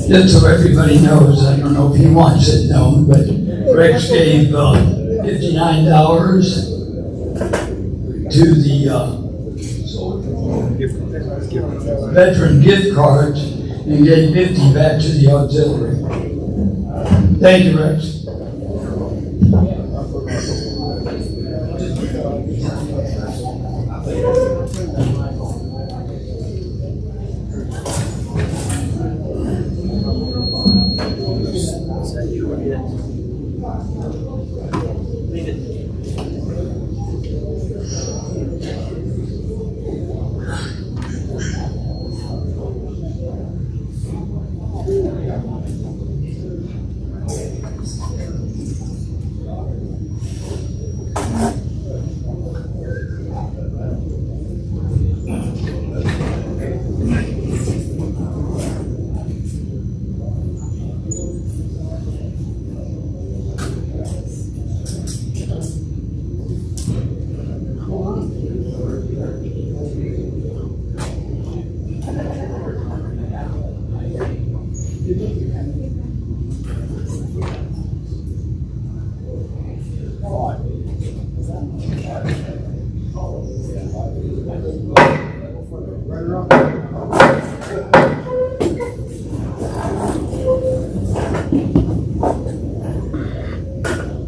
Just so everybody knows, I don't know if he wants it known, but Rex gave $59 to the veteran gift cards and gave 50 back to the auxiliary. Thank you, Rex.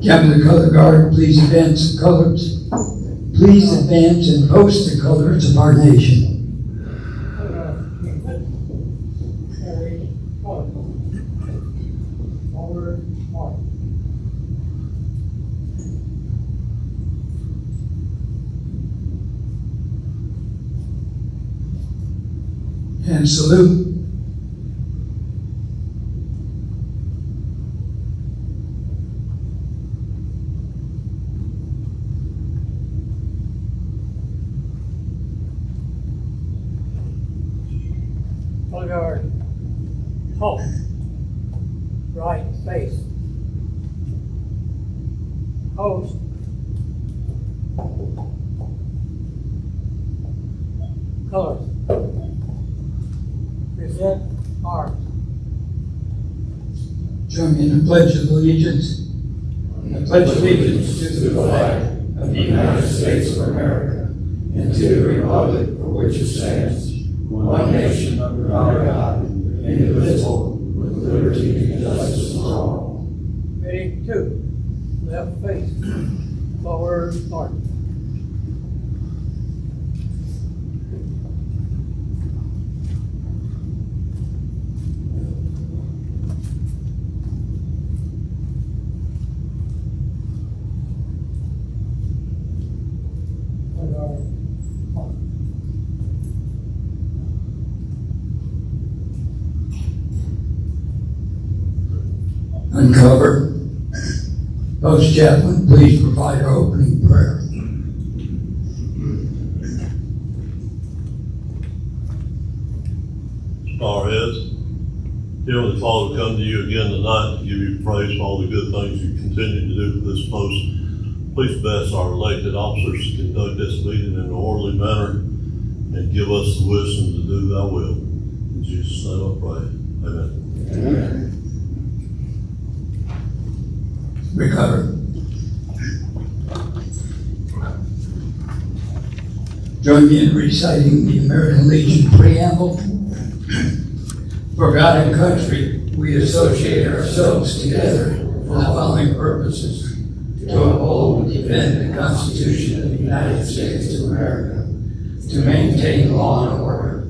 Captain of the Color Guard, please advance the colors. Please advance and post the colors of our nation. And salute. Color guard. Halt. Right face. Post. Colors. Present arms. Join me in the Pledge of Allegiance. I pledge allegiance to the flag of the United States of America and to the republic for which it stands, one nation under God, indivisible, with liberty and justice for all. Ready, two. Left face. Forward march. Uncover. Post chaplain, please provide our opening prayer. Bow our heads. Heavenly Father, come to you again tonight to give you praise for all the good things you continue to do for this post. Please bless our elected officers to conduct this meeting in an orderly manner and give us the wisdom to do thy will. In Jesus' name I pray. Amen. Amen. Recover. Join me in reciting the American Legion preamble. For God and country, we associate ourselves together for the following purposes: to uphold and defend the Constitution of the United States of America, to maintain law and order,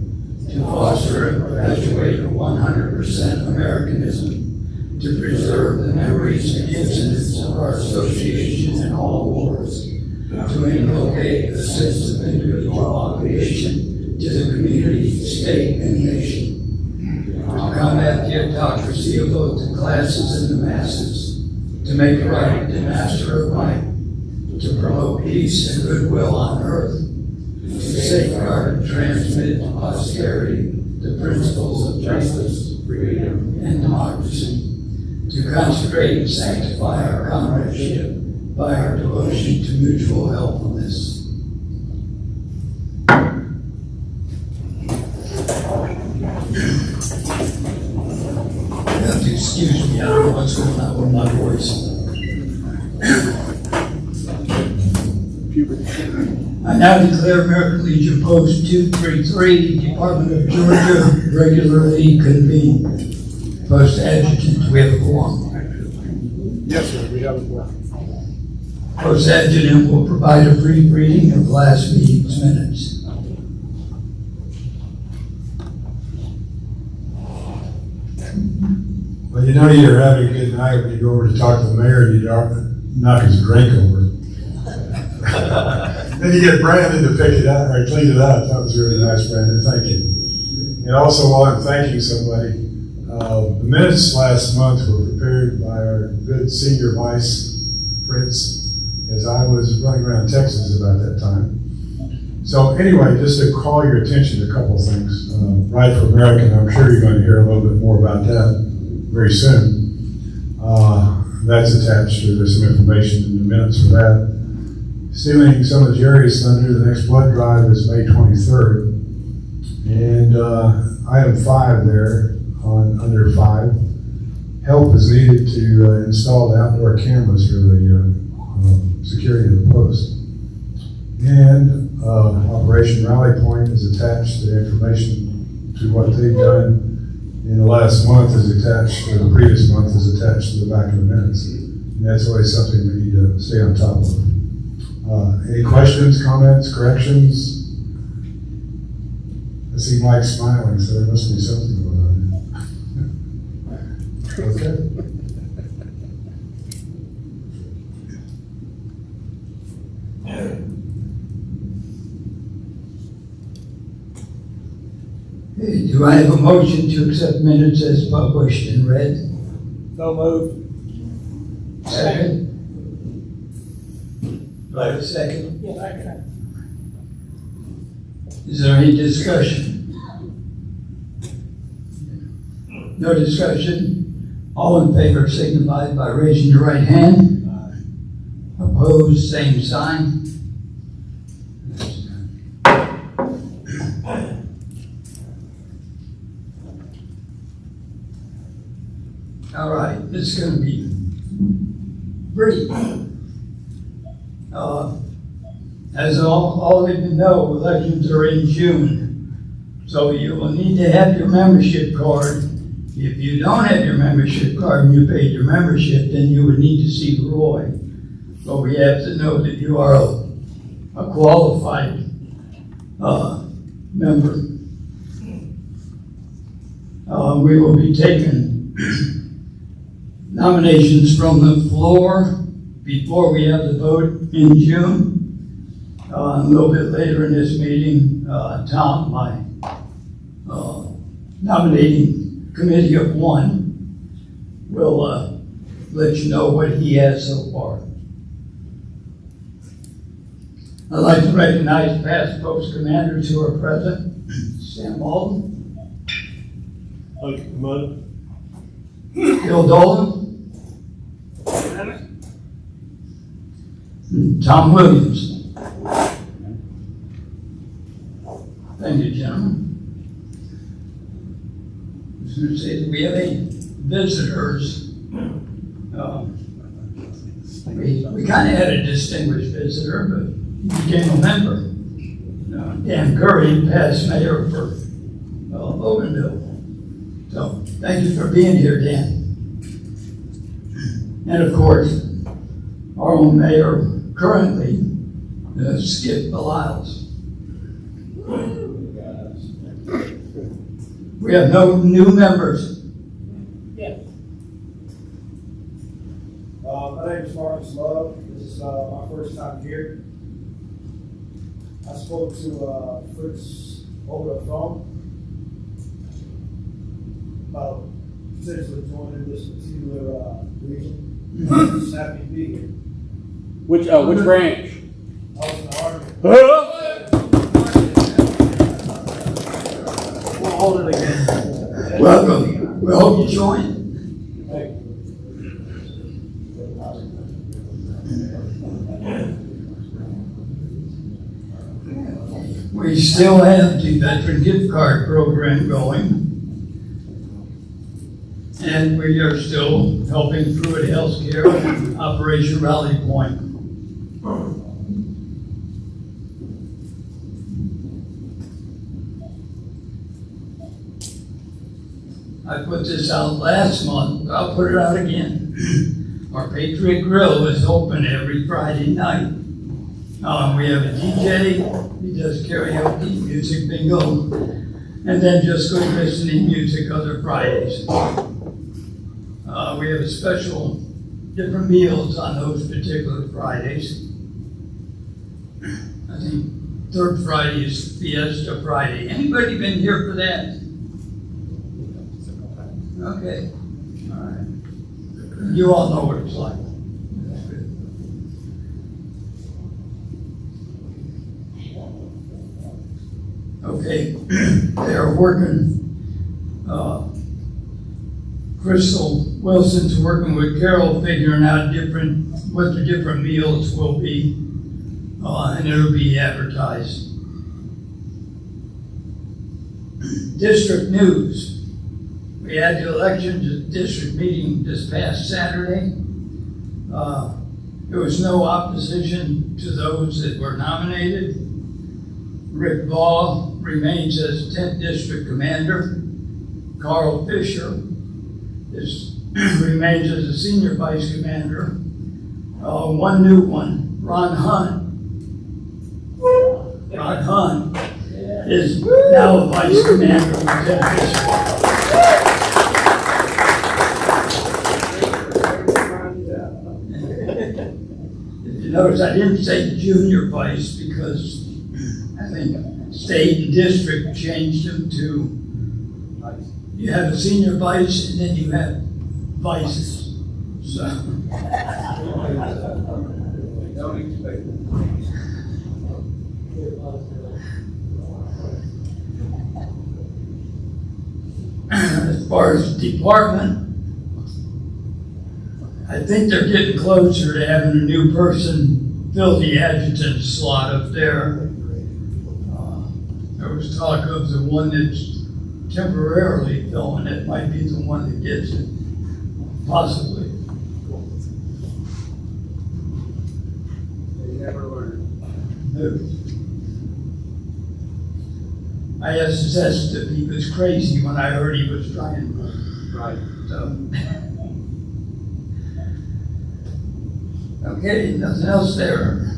to foster and perpetuate 100% Americanism, to preserve the memories and incidents of our association in all wars, to inculcate a sense of individual obligation to the community, state, and nation, to combat the autocracy of both the classes and the masses, to make right the master of might, to promote peace and goodwill on earth, to safeguard and transmit to posterity the principles of justice, freedom, and democracy, to consecrate and sanctify our comradeship by our devotion to mutual helpfulness. You have to excuse me, I don't know what's going on with my voice. I now declare American Legion Post 233, Department of Georgia, regularly convened. Post Adjutant, we have a quorum. Yes, sir, we have a quorum. Post Adjutant will provide a brief reading of last meeting's minutes. Well, you know you're having a good night when you go over to talk to the mayor and you knock his drink over. Then you get Brandon to pick it up or clean it up. That was really nice, Brandon. Thank you. And also, while I'm thanking somebody, the minutes last month were prepared by our good senior vice, Fritz, as I was running around Texas about that time. So anyway, just to call your attention to a couple things. Ride for America, I'm sure you're going to hear a little bit more about that very soon. That's attached to, there's some information in the minutes for that. Stealing some of Jerry's thunder, the next blood drive is May 23rd. And item 5 there, on under 5, help is needed to install the outdoor cameras for the security of the post. And Operation Rally Point is attached. The information to what they've done in the last month is attached, or the previous month is attached to the back of the minutes. And that's always something we need to stay on top of. Any questions, comments, corrections? I see Mike smiling, so there must be something going on. Okay. Do I have a motion to accept minutes as published and read? So moved. Second? Do I have a second? Yes, I can. Is there any discussion? No discussion? All in favor signify by raising your right hand. Opposed, same sign. All right, this is going to be brief. As all of you know, elections are in June, so you will need to have your membership card. If you don't have your membership card and you paid your membership, then you would need to see Roy. But we have to know that you are a qualified member. We will be taking nominations from the floor before we have the vote in June. A little bit later in this meeting, Tom, my nominating committee of 1, will let you know what he has so far. I'd like to recognize past post commanders who are present. Sam Alden. Thank you, Commander. Bill Dolan. And Tom Williams. Thank you, gentlemen. I was going to say that we have 8 visitors. We kind of had a distinguished visitor, but he became a member. Dan Curry, past mayor for Loganville. So thank you for being here, Dan. And of course, our own mayor currently, Skip Beliles. We have no new members. Yes. My name is Marcus Love. This is my first time here. I spoke to Fritz over the phone about potentially joining this particular region. I'm just happy to be here. Which branch? I was in the Army. We'll hold it again. Welcome. We hope you join. We still have the veteran gift card program going. And we are still helping Pruitt Healthcare and Operation Rally Point. I put this out last month, but I'll put it out again. Our Patriot Grill is open every Friday night. We have a DJ, he does karaoke, music bingo, and then just good listening music other Fridays. We have a special, different meals on those particular Fridays. I think third Friday is Fiesta Friday. Anybody been here for that? Okay, all right. You all know what it's like. Okay, they're working, Crystal Wilson's working with Carol, figuring out what the different meals will be, and it'll be advertised. District news. We had the election district meeting this past Saturday. There was no opposition to those that were nominated. Rick Ball remains as 10th District Commander. Carl Fisher remains as a Senior Vice Commander. One new one, Ron Hunt. Ron Hunt is now a Vice Commander of 10th District. If you notice, I didn't say Junior Vice because I think state and district changed them to, you have a senior vice and then you have vices. So. Don't expect it. As far as department, I think they're getting closer to having a new person fill the adjutant slot up there. There was talk of the one that's temporarily filling it might be the one that gets it, possibly. They never learn. I asked if he was crazy when I heard he was trying. Right. So. Okay, nothing else there.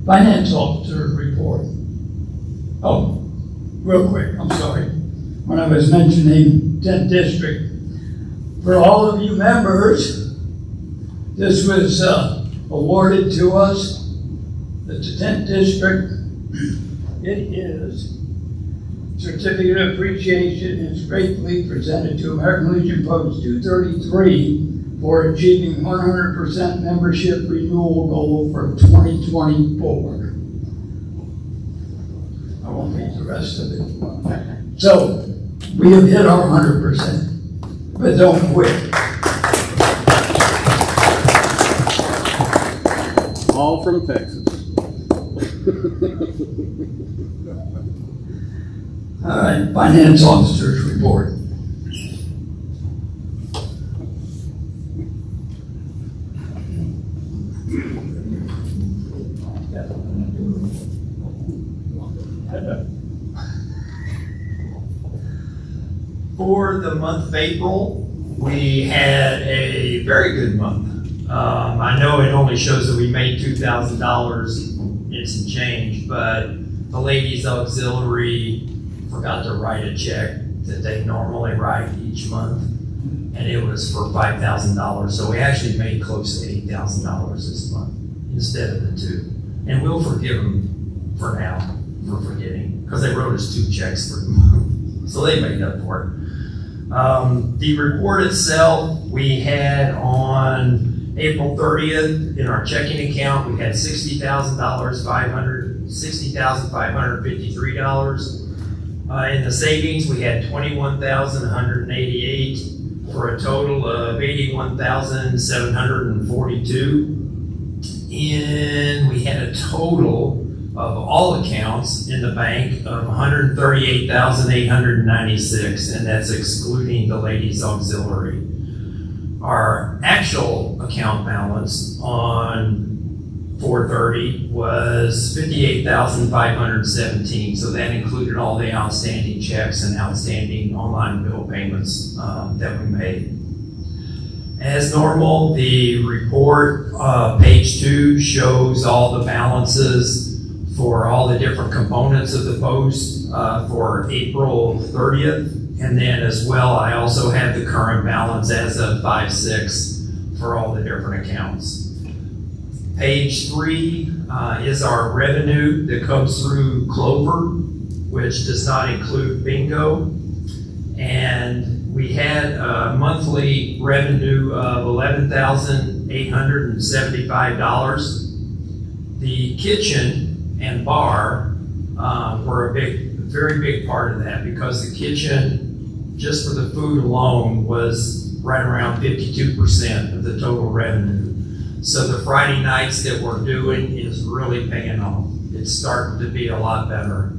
Finance officer report. Oh, real quick, I'm sorry. When I was mentioning 10th District, for all of you members, this was awarded to us at the 10th District. It is Certificate of Appreciation is gratefully presented to American Legion Post 233 for achieving 100% membership renewal goal for 2024. I won't read the rest of it. So, we have hit our 100%, but don't quit. all from Texas. All right, finance officers report. For the month of April, we had a very good month. I know it only shows that we made $2,000 and some change, but the ladies auxiliary forgot to write a check that they normally write each month, and it was for $5,000. So we actually made close to $8,000 this month instead of the two. And we'll forgive them for now for forgetting, because they wrote us 2 checks for the month. So they made up for it. The report itself, we had on April 30th in our checking account, we had $60,553. In the savings, we had $21,188 for a total of $81,742. And we had a total of all accounts in the bank of $138,896, and that's excluding the ladies auxiliary. Our actual account balance on 4/30 was $58,517, so that included all the outstanding checks and outstanding online bill payments that we made. As normal, the report, page 2, shows all the balances for all the different components of the post for April 30th. And then as well, I also have the current balance as of 5/6 for all the different accounts. Page 3 is our revenue that comes through Clover, which does not include bingo. And we had a monthly revenue of $11,875. The kitchen and bar were a very big part of that, because the kitchen, just for the food alone, was right around 52% of the total revenue. So the Friday nights that we're doing is really paying off. It's starting to be a lot better,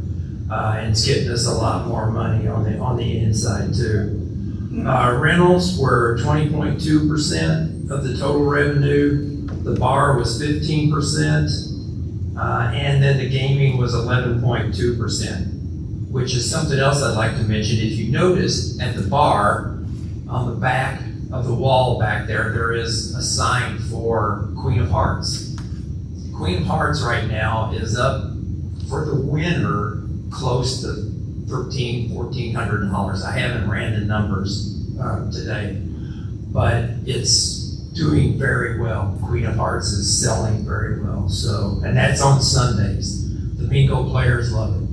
and it's getting us a lot more money on the inside too. Rentals were 20.2% of the total revenue. The bar was 15%. And then the gaming was 11.2%, which is something else I'd like to mention. If you notice at the bar, on the back of the wall back there, there is a sign for Queen of Hearts. Queen of Hearts right now is up for the winner close to $1,400. I haven't ran the numbers today, but it's doing very well. Queen of Hearts is selling very well. So, and that's on Sundays. The bingo players love it.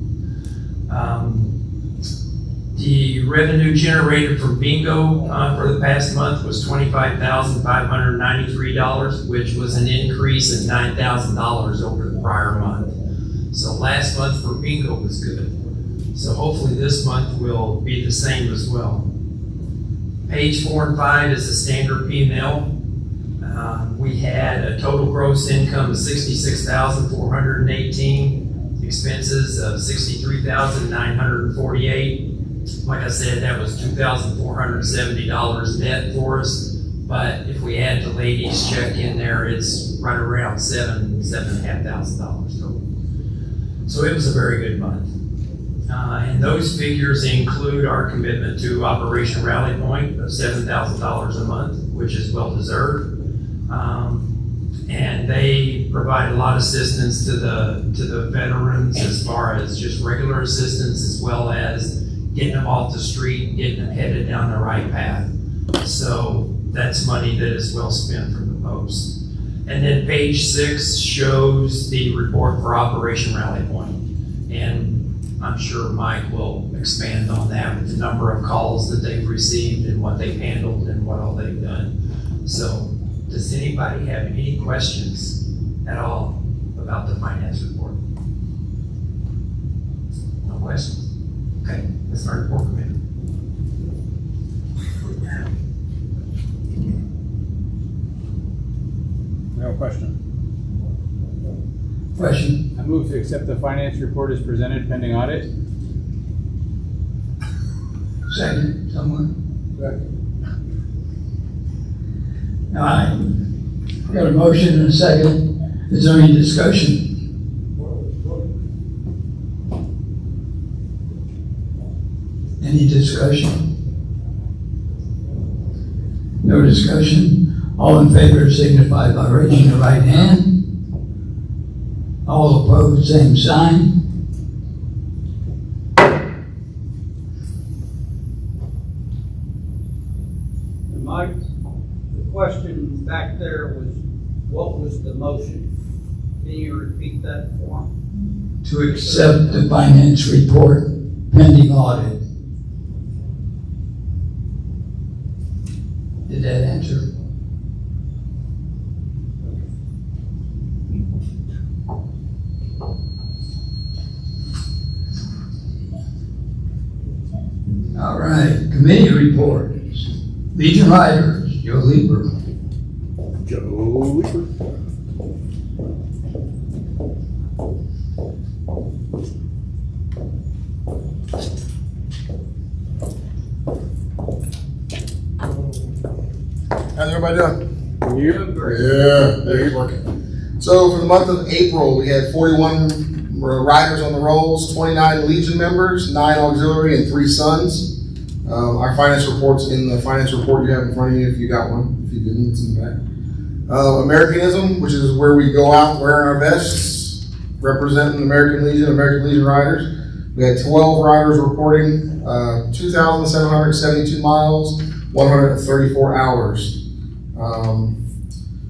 The revenue generated from bingo for the past month was $25,593, which was an increase of $9,000 over the prior month. So last month for bingo was good. So hopefully this month will be the same as well. Page 4 and 5 is the standard P&L. We had a total gross income of $66,418, expenses of $63,948. Like I said, that was $2,470 net for us. But if we add the ladies' check in there, it's right around $7,500 total. So it was a very good month. And those figures include our commitment to Operation Rally Point of $7,000 a month, which is well deserved. And they provide a lot of assistance to the veterans, as far as just regular assistance, as well as getting them off the street and getting them headed down the right path. So that's money that is well spent from the post. And then page 6 shows the report for Operation Rally Point. And I'm sure Mike will expand on that with the number of calls that they've received and what they've handled and what all they've done. So does anybody have any questions at all about the finance report? No questions? Okay, let's start report committee. No question. Question? I move to accept the finance report as presented pending audit. Second, someone? All right. We got a motion and a second. Is there any discussion? Any discussion? No discussion. All in favor signify by raising the right hand. All opposed, same sign. Mike, the question back there was, what was the motion? Can you repeat that for me? To accept the finance report pending audit. Did that answer? All right, committee reports. Legion Riders, Joe Lieber. Joe Lieber. How's everybody doing? Here. Yeah, there you're working. So for the month of April, we had 41 riders on the rolls, 29 Legion members, 9 auxiliary, and 3 sons. Our finance report's in the finance report you have in front of you if you got one. If you didn't, it's in the back. Americanism, which is where we go out wearing our vests, representing American Legion Riders. We had 12 riders reporting 2,772 miles, 134 hours.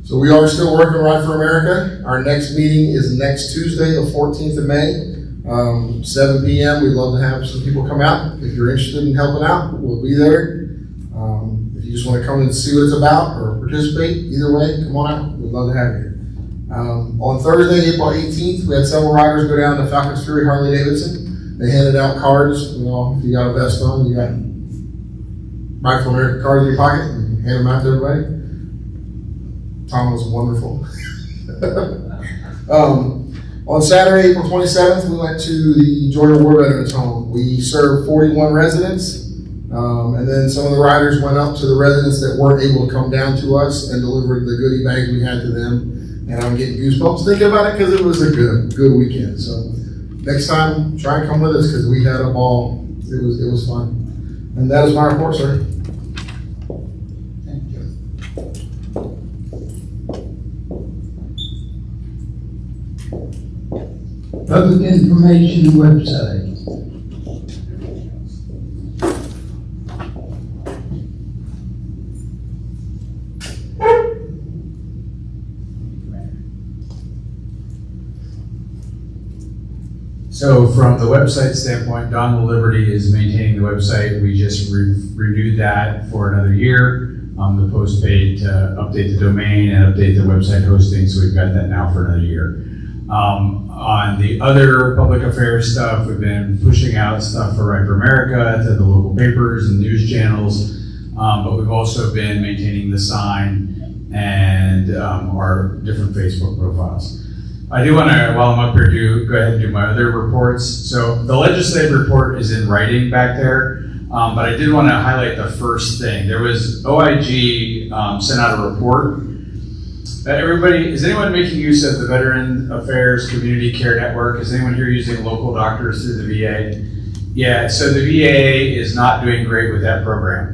So we are still working Ride for America. Our next meeting is next Tuesday, the 14th of May, 7 p.m. We'd love to have some people come out. If you're interested in helping out, we'll be there. If you just want to come and see what it's about or participate, either way, come on out. We'd love to have you. On Thursday, April 18th, we had several riders go down to Falcon's Fury Harley Davidson. They handed out cards. You know, if you got a vest on, you got Ride for America cards in your pocket and hand them out to everybody. Tom was wonderful. On Saturday, April 27th, we went to the Georgia War Veterans Home. We served 41 residents, and then some of the riders went up to the residents that weren't able to come down to us and delivered the goodie bags we had to them. And I'm getting goosebumps thinking about it because it was a good weekend. So next time, try and come with us because we had a ball. It was fun. And that is my report, sir. Thank you. Public information website. So from the website standpoint, Dawn of Liberty is maintaining the website. We just renewed that for another year. The post-paid to update the domain and update the website hosting, so we've got that now for another year. On the other public affairs stuff, we've been pushing out stuff for Ride for America to the local papers and news channels, but we've also been maintaining the sign and our different Facebook profiles. I do want to, while I'm up here, go ahead and do my other reports. So the legislative report is in writing back there, but I did want to highlight the first thing. There was OIG sent out a report. Everybody, is anyone making use of the Veteran Affairs Community Care Network? Is anyone here using local doctors through the VA? Yeah, so the VA is not doing great with that program.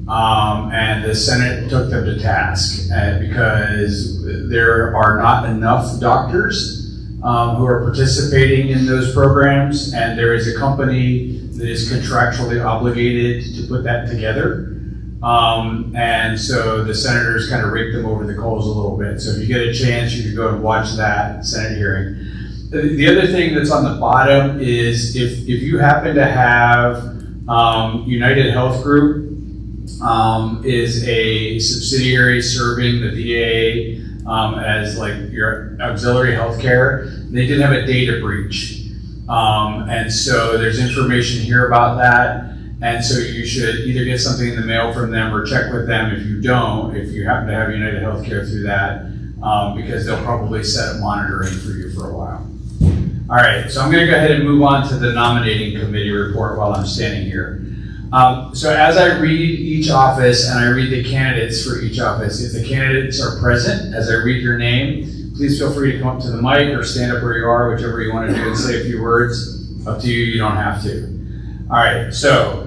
And the Senate took them to task because there are not enough doctors who are participating in those programs, and there is a company that is contractually obligated to put that together. And so the senators kind of raked them over the coals a little bit. So if you get a chance, you can go and watch that Senate hearing. The other thing that's on the bottom is if you happen to have United Health Group is a subsidiary serving the VA as like your auxiliary health care, they did have a data breach. And so there's information here about that. And so you should either get something in the mail from them or check with them. If you don't, if you happen to have United Healthcare through that, because they'll probably set up monitoring for you for a while. All right, so I'm gonna go ahead and move on to the nominating committee report while I'm standing here. So as I read each office and I read the candidates for each office, if the candidates are present, as I read your name, please feel free to come up to the mic or stand up where you are, whichever you want to do, and say a few words. Up to you, you don't have to. All right, so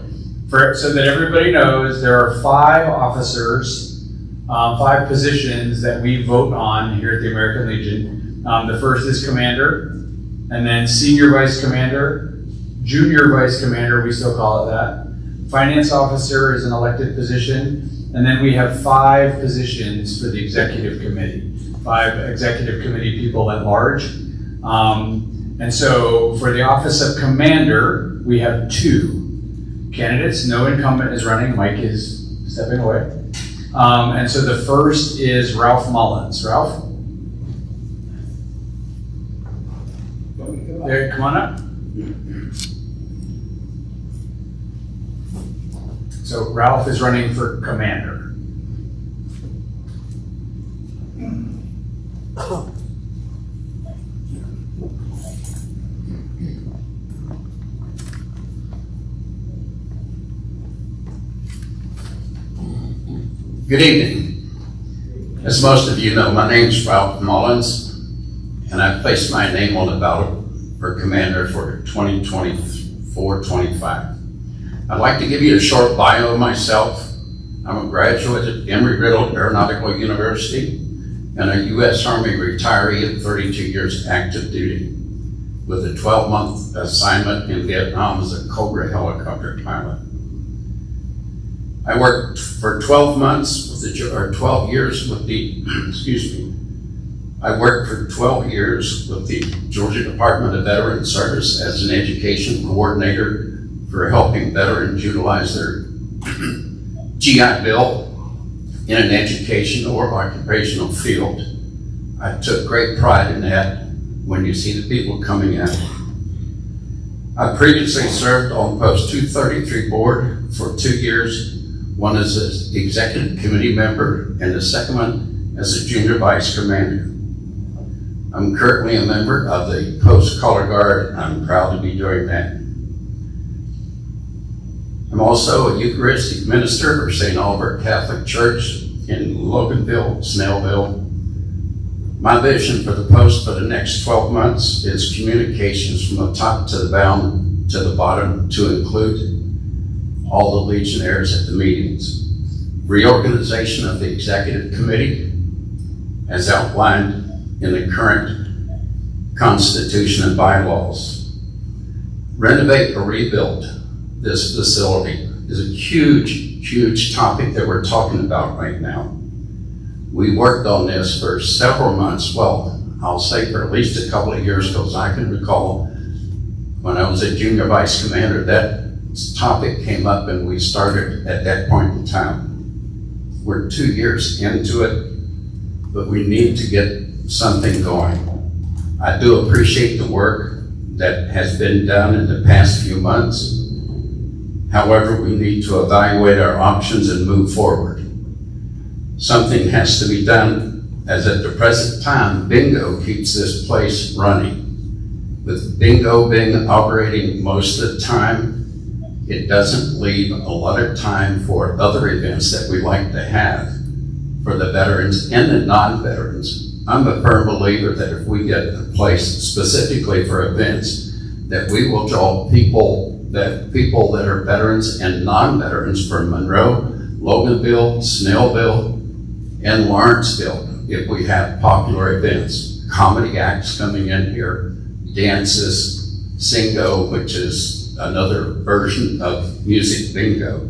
that everybody knows, there are 5 officers, 5 positions that we vote on here at the American Legion. The first is commander, and then senior vice commander, junior vice commander, we still call it that. Finance officer is an elected position, and then we have 5 positions for the executive committee, 5 executive committee people at large. And so for the office of commander, we have 2 candidates. No incumbent is running. Mike is stepping away. And so the first is Ralph Mullins. Ralph? There, come on up. So Ralph is running for commander. Good evening. As most of you know, my name's Ralph Mullins, and I've placed my name on the ballot for commander for 2024-25. I'd like to give you a short bio of myself. I'm a graduate at Embry-Riddle Aeronautical University and a U.S. Army retiree of 32 years active duty with a 12-month assignment in Vietnam as a Cobra helicopter pilot. I worked for 12 years with the, I worked for 12 years with the Georgia Department of Veterans Service as an education coordinator for helping veterans utilize their GI Bill in an educational or occupational field. I took great pride in that when you see the people coming in. I previously served on Post 233 board for 2 years, one as an executive committee member and the second one as a junior vice commander. I'm currently a member of the Post Color Guard. I'm proud to be doing that. I'm also a Eucharistic minister for St. Albert Catholic Church in Loganville, Snellville. My vision for the post for the next 12 months is communications from the top to the bottom to include all the Legionnaires at the meetings. Reorganization of the executive committee as outlined in the current constitution and bylaws. Renovate or rebuild this facility is a huge topic that we're talking about right now. We worked on this for several months, well, I'll say for at least a couple of years, because I can recall when I was a junior vice commander, that topic came up and we started at that point in time. We're 2 years into it, but we need to get something going. I do appreciate the work that has been done in the past few months. However, we need to evaluate our options and move forward. Something has to be done, as at the present time, bingo keeps this place running. With bingo being operating most of the time, it doesn't leave a lot of time for other events that we like to have for the veterans and the non-veterans. I'm a firm believer that if we get a place specifically for events, that we will draw people that are veterans and non-veterans from Monroe, Loganville, Snellville, and Lawrenceville if we have popular events. Comedy acts coming in here, dances, Singo, which is another version of music bingo.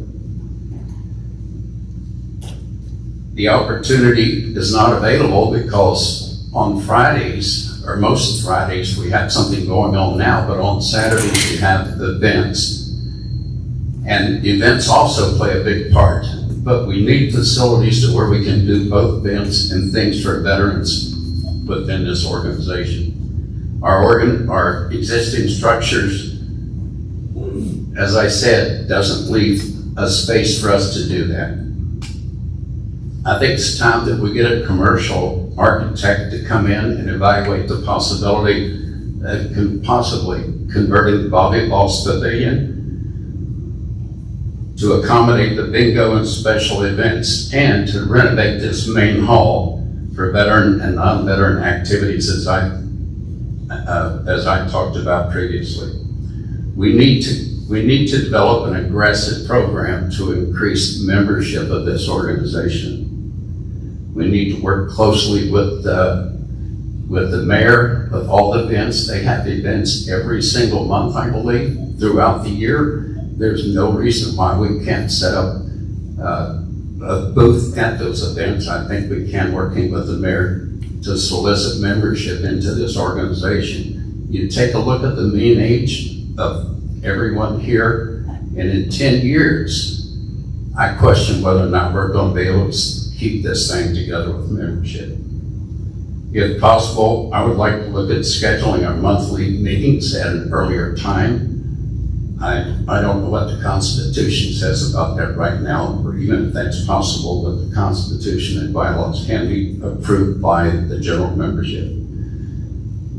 The opportunity is not available because on Fridays, or most Fridays, we have something going on now, but on Saturdays we have events. And events also play a big part, but we need facilities to where we can do both events and things for veterans within this organization. Our existing structures, as I said, doesn't leave a space for us to do that. I think it's time that we get a commercial local architect to come in and evaluate the possibility of possibly converting the volleyball pavilion to accommodate the bingo and special events, and to renovate this main hall for veteran and non-veteran activities as I talked about previously. We need to develop an aggressive program to increase membership of this organization. We need to work closely with the mayor of all the events. They have events every single month, I believe, throughout the year. There's no reason why we can't set up a booth at those events. I think we can, working with the mayor, to solicit membership into this organization. You take a look at the mean age of everyone here, and in 10 years, I question whether or not we're going to be able to keep this thing together with membership. If possible, I would like to look at scheduling our monthly meetings at an earlier time. I don't know what the Constitution says about that right now, or even if that's possible, but the Constitution and bylaws can be approved by the general membership.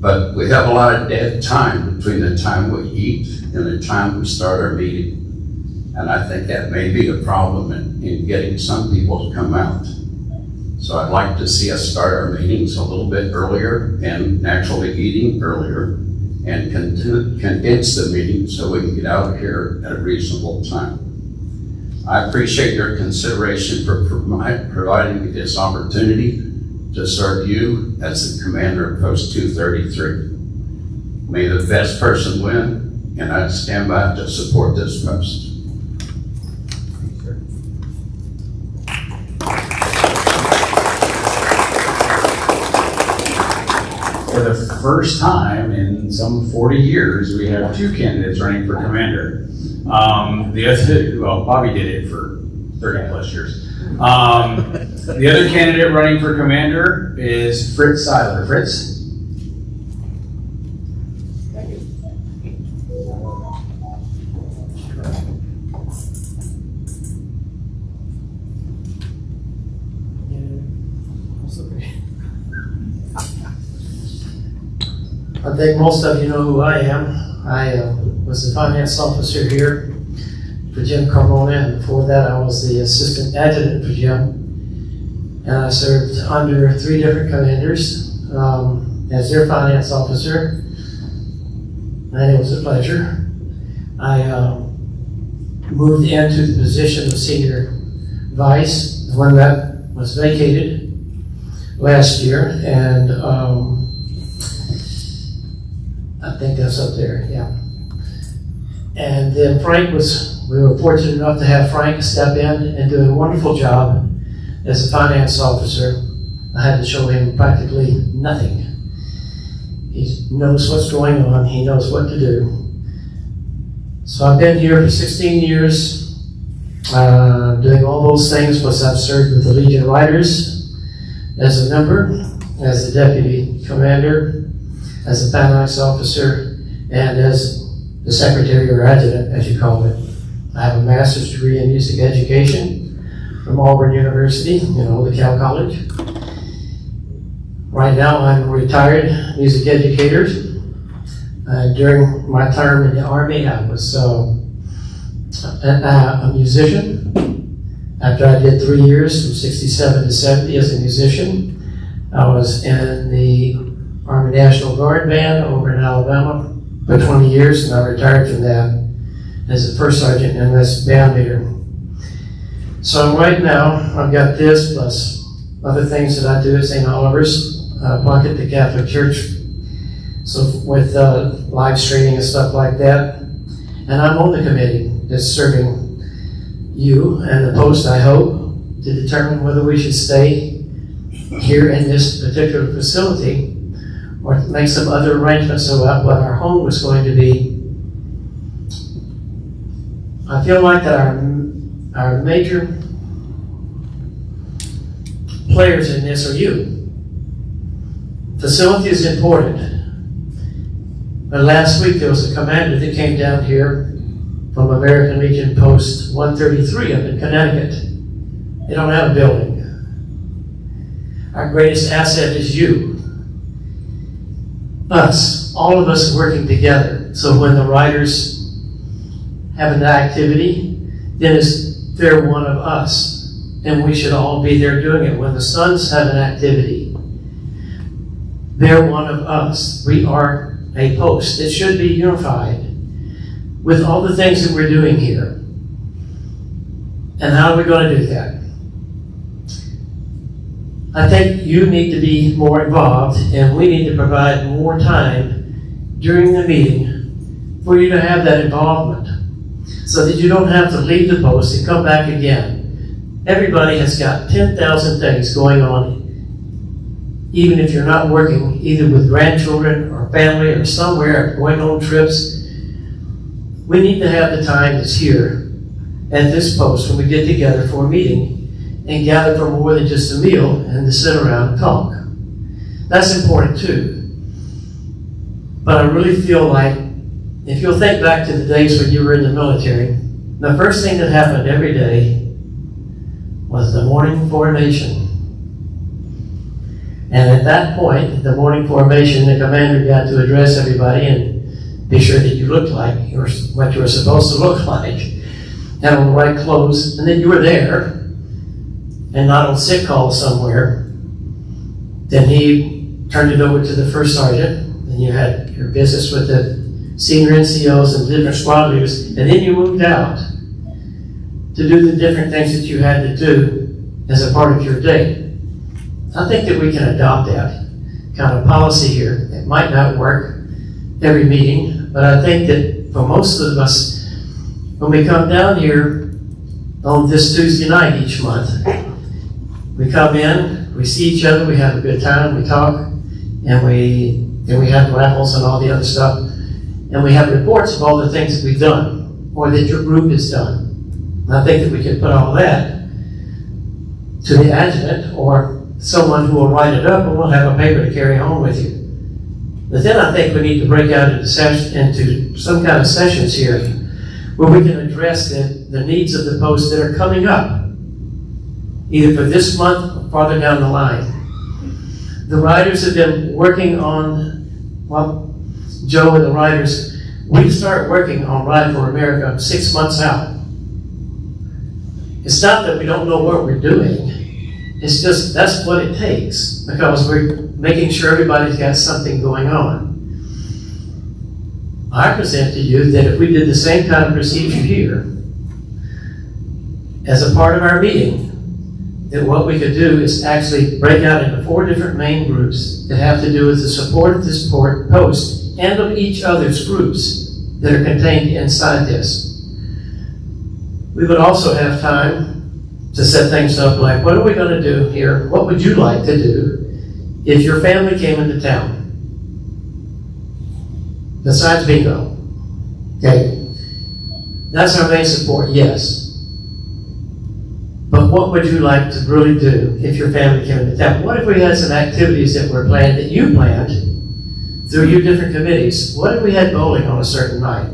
But we have a lot of dead time between the time we eat and the time we start our meeting. And I think that may be a problem in getting some people to come out. So I'd like to see us start our meetings a little bit earlier and naturally eating earlier, and condense the meeting so we can get out of here at a reasonable time. I appreciate your consideration for providing me this opportunity to serve you as the commander of Post 233. May the best person win, and I stand by to support this post. For the first time in some 40 years, we have two candidates running for commander. The other, well, Bobby did it for 30 plus years. The other candidate running for commander is Fritz Seiler. Fritz? I think most of you know who I am. I was the finance officer here for Jim Carmona, and before that I was the assistant adjutant for Jim. And I served under 3 different commanders as their finance officer, and it was a pleasure. I moved into the position of senior vice when that was vacated last year, and I think that's up there, yeah. And then we were fortunate enough to have Frank step in and do a wonderful job as a finance officer. I had to show him practically nothing. He knows what's going on, he knows what to do. So I've been here for 16 years, doing all those things, plus I've served with the Legion of Writers as a member, as the deputy commander, as a finance officer, and as the secretary or adjutant, as you call it. I have a master's degree in music education from Auburn University, the Cal College. Right now, I'm a retired music educator. During my term in the Army, I was a musician. After I did 3 years, from 67 to 70 as a musician, I was in the Army National Guard Band over in Alabama for 20 years, and I retired from that as a first sergeant and as band leader. So right now, I've got this plus other things that I do at St. Oliver's, Plunkett, the Catholic Church, so with live streaming and stuff like that. And I'm on the committee that's serving you and the post, I hope, to determine whether we should stay here in this particular facility or make some other arrangements about what our home was going to be. I feel like that our major players in this are you. Facility is important. But last week there was a commander that came down here from American Legion Post 133 up in Connecticut. They don't have a building. Our greatest asset is you. Us, all of us working together. So when the riders have an activity, then they're one of us. And we should all be there doing it. When the Sons have an activity, they're one of us. We are a post. It should be unified with all the things that we're doing here. And how are we going to do that? I think you need to be more involved, and we need to provide more time during the meeting for you to have that involvement, so that you don't have to leave the post and come back again. Everybody has got 10,000 things going on, even if you're not working, either with grandchildren or family or somewhere, going on trips. We need to have the time that's here at this post when we get together for a meeting and gather for more than just a meal and to sit around and talk. That's important too. But I really feel like, if you'll think back to the days when you were in the military, the first thing that happened every day was the morning formation. And at that point, the morning formation, the commander got to address everybody and be sure that you looked like what you were supposed to look like, have on the right clothes, and then you were there, and not on sick call somewhere. Then he turned it over to the first sergeant, and you had your business with the senior NCOs and different squad leaders, and then you moved out to do the different things that you had to do as a part of your day. I think that we can adopt that kind of policy here. It might not work every meeting, but I think that for most of us, when we come down here on this Tuesday night each month, we come in, we see each other, we have a good time, we talk, and we have raffles and all the other stuff, and we have reports of all the things that we've done, or that your group has done. And I think that we can put all that to the adjutant, or someone who will write it up, and we'll have a paper to carry home with you. But then I think we need to break out into some kind of sessions here, where we can address the needs of the posts that are coming up, either for this month or farther down the line. The riders have been working on, well, Joe and the riders, we start working on Ride for America 6 months out. It's not that we don't know what we're doing, it's just that's what it takes, because we're making sure everybody's got something going on. I present to you that if we did the same kind of procedure here, as a part of our meeting, that what we could do is actually break out into 4 different main groups that have to do with the support of this post and of each other's groups that are contained inside this. We would also have time to set things up like, what are we going to do here? What would you like to do if your family came into town? Besides bingo. Okay. That's our main support, yes. But what would you like to really do if your family came into town? What if we had some activities that were planned, that you planned, through your different committees? What if we had bowling on a certain night?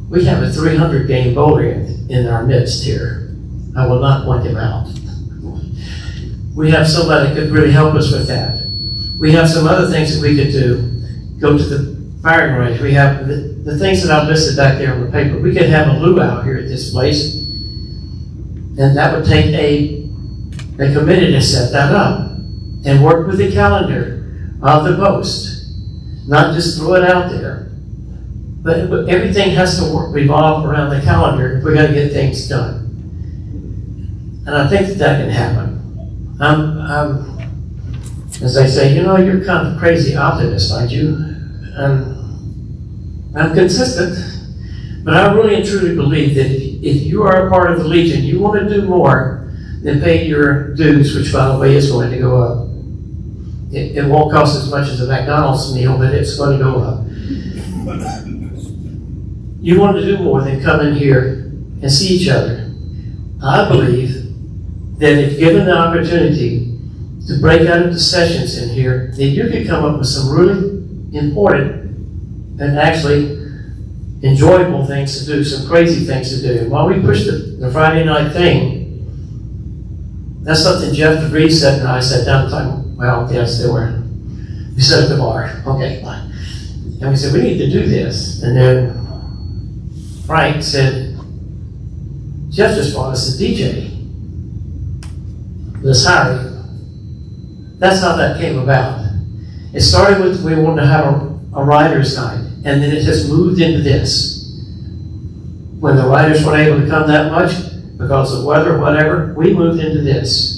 We have a 300-game bowler in our midst here. I will not point him out. We have somebody that could really help us with that. We have some other things that we could do. Go to the firing range. We have the things that I've listed back there on the paper. We could have a luau here at this place. And that would take a committee to set that up and work with the calendar of the post. Not just throw it out there. But everything has to revolve around the calendar if we're going to get things done. And I think that can happen. As they say, you know, you're kind of crazy optimist, aren't you? I'm consistent. But I really and truly believe that if you are a part of the Legion, you want to do more than pay your dues, which, by the way, is going to go up. It won't cost as much as a McDonald's meal, but it's going to go up. You want to do more than come in here and see each other. I believe that if given the opportunity to break out into sessions in here, that you could come up with some really important and actually enjoyable things to do, some crazy things to do. While we push the Friday night thing, That's something Jeff DeVries said, and I sat down and thought, well, yes, they were. We sat at the bar, okay, fine. And we said, we need to do this. And then Frank said, Jeff just brought us a DJ. Let's hire him. That's how that came about. It started with, we wanted to have a writer's night, and then it has moved into this. When the writers weren't able to come that much, because of weather, whatever, we moved into this.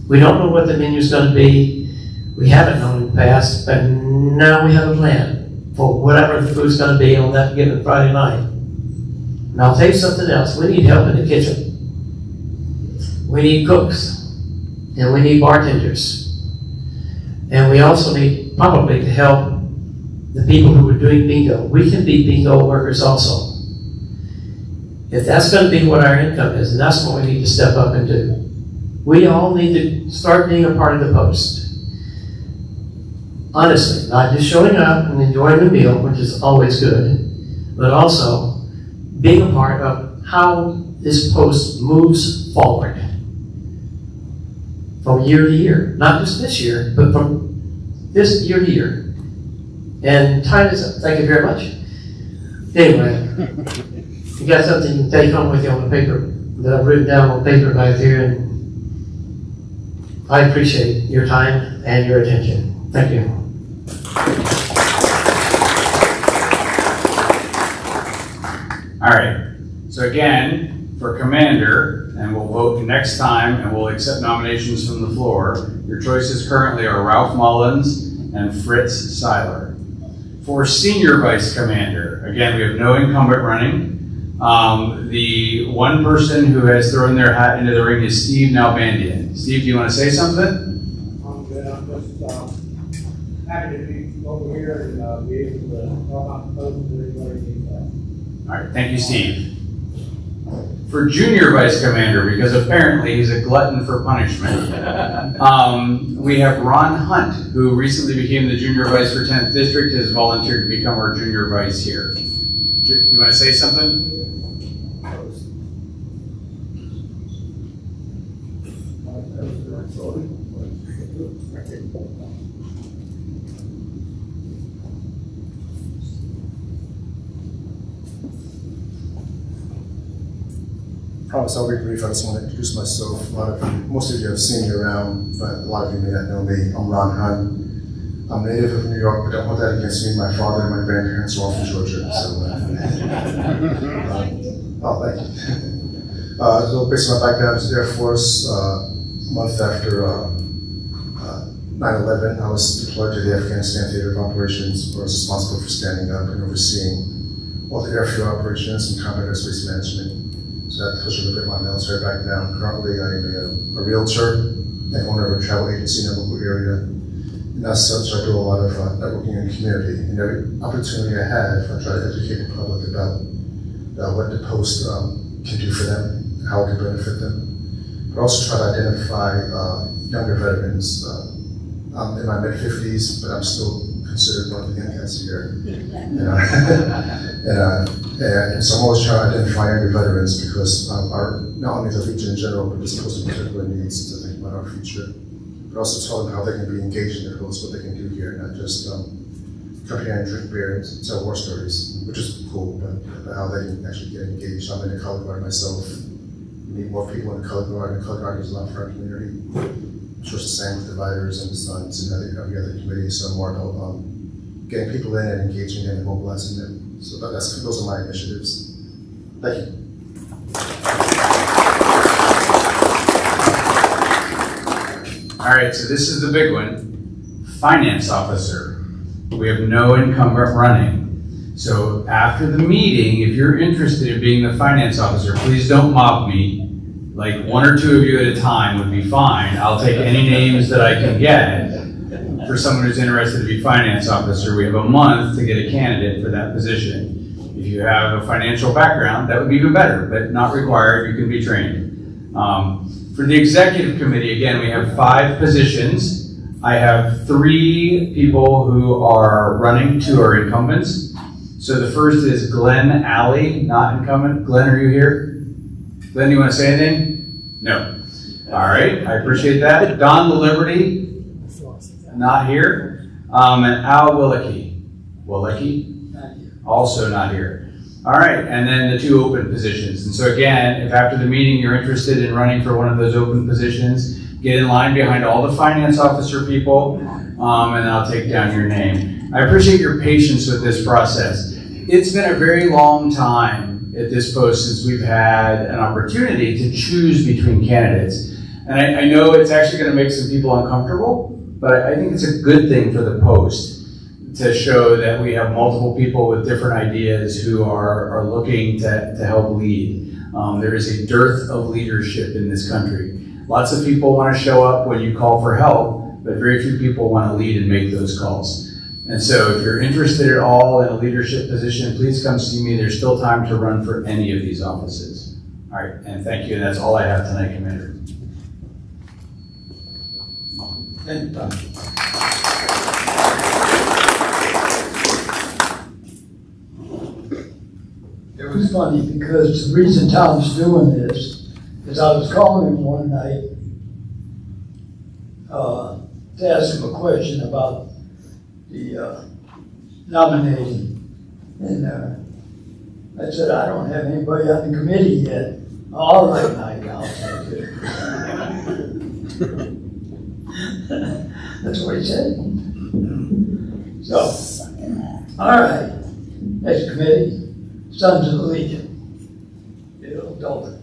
We don't know what the menu's going to be. We haven't known in the past, but now we have a plan for whatever the food's going to be on that given Friday night. And I'll tell you something else. We need help in the kitchen. We need cooks, and we need bartenders. And we also need probably to help the people who are doing bingo. We can be bingo workers also. If that's going to be what our income is, and that's what we need to step up and do. We all need to start being a part of the post. Honestly, not just showing up and enjoying the meal, which is always good, but also being a part of how this post moves forward from year to year. Not just this year, but from this year to year. And time is up. Thank you very much. Anyway, you got something you can take home with you on the paper that I've written down on paper back there, and I appreciate your time and your attention. Thank you. All right, so again, for commander, and we'll vote next time, and we'll accept nominations from the floor. Your choices currently are Ralph Mullins and Fritz Seiler. For senior vice commander, again, we have no incumbent running. The one person who has thrown their hat into the ring is Steve Nalbandian. Steve, do you want to say something? I'm good. I'm just happy to be over here and be able to talk about the post and everybody needs that. All right, thank you, Steve. For junior vice commander, because apparently he's a glutton for punishment, we have Ron Hunt, who recently became the junior vice for 10th District, has volunteered to become our junior vice here. You want to say something? Promise I'll be brief. I just want to introduce myself. Most of you have seen me around, but a lot of you may not know me. I'm Ron Hunt. I'm native of New York, but don't hold that against me. My father and my grandparents are all from Georgia. So, oh, thank you. So based on my background, I was in the Air Force a month after 9/11. I was deployed to the Afghanistan Theater of Operations, where I was responsible for standing up and overseeing all the airfield operations and combat airspace management. So that tells you a little bit of my military background. Currently, I am a realtor and owner of a travel agency in the local area. And as such, I do a lot of networking in the community. And every opportunity I have, I try to educate the public about what the post can do for them, how it can benefit them. But also try to identify younger veterans. I'm in my mid-50s, but I'm still considered one of the young cats here. And so I'm always trying to identify younger veterans because not only the region in general, but this post in particular needs to think about our future. But also tell them how they can be engaged in the post, what they can do here, not just come here and drink beer and tell war stories, which is cool, but how they can actually get engaged. I'm in the color guard myself. We need more people in the color guard, and the color guard is a lot for our community. I'm sure it's the same with the Dividers and the Sons and every other committee, so more about getting people in and engaging them and mobilizing them. So those are my initiatives. Thank you. All right, so this is the big one. Finance officer. We have no incumbent running. So after the meeting, if you're interested in being the finance officer, please don't mob me. Like 1 or 2 of you at a time would be fine. I'll take any names that I can get for someone who's interested to be finance officer. We have a month to get a candidate for that position. If you have a financial background, that would be even better, but not required. You can be trained. For the executive committee, again, we have 5 positions. I have 3 people who are running, 2 are incumbents. So the first is Glenn Alley, not incumbent. Glenn, are you here? Glenn, you want to say anything? No. All right, I appreciate that. Don the Liberty, not here. And Al Willicke, also not here. All right, and then the 2 open positions. And so again, if after the meeting you're interested in running for one of those open positions, get in line behind all the finance officer people, and I'll take down your name. I appreciate your patience with this process. It's been a very long time at this post since we've had an opportunity to choose between candidates. And I know it's actually going to make some people uncomfortable, but I think it's a good thing for the post to show that we have multiple people with different ideas who are looking to help lead. There is a dearth of leadership in this country. Lots of people want to show up when you call for help, but very few people want to lead and make those calls. And so if you're interested at all in a leadership position, please come see me. There's still time to run for any of these offices. All right, and thank you. And that's all I have tonight, Commander. It was funny because the reason Tom's doing this is I was calling him one night to ask him a question about the nominating. And I said, I don't have anybody on the committee yet. All right, Mike, I'll take it. That's what he said. So, all right, next committee. Sons of the Legion. Bill Dalton.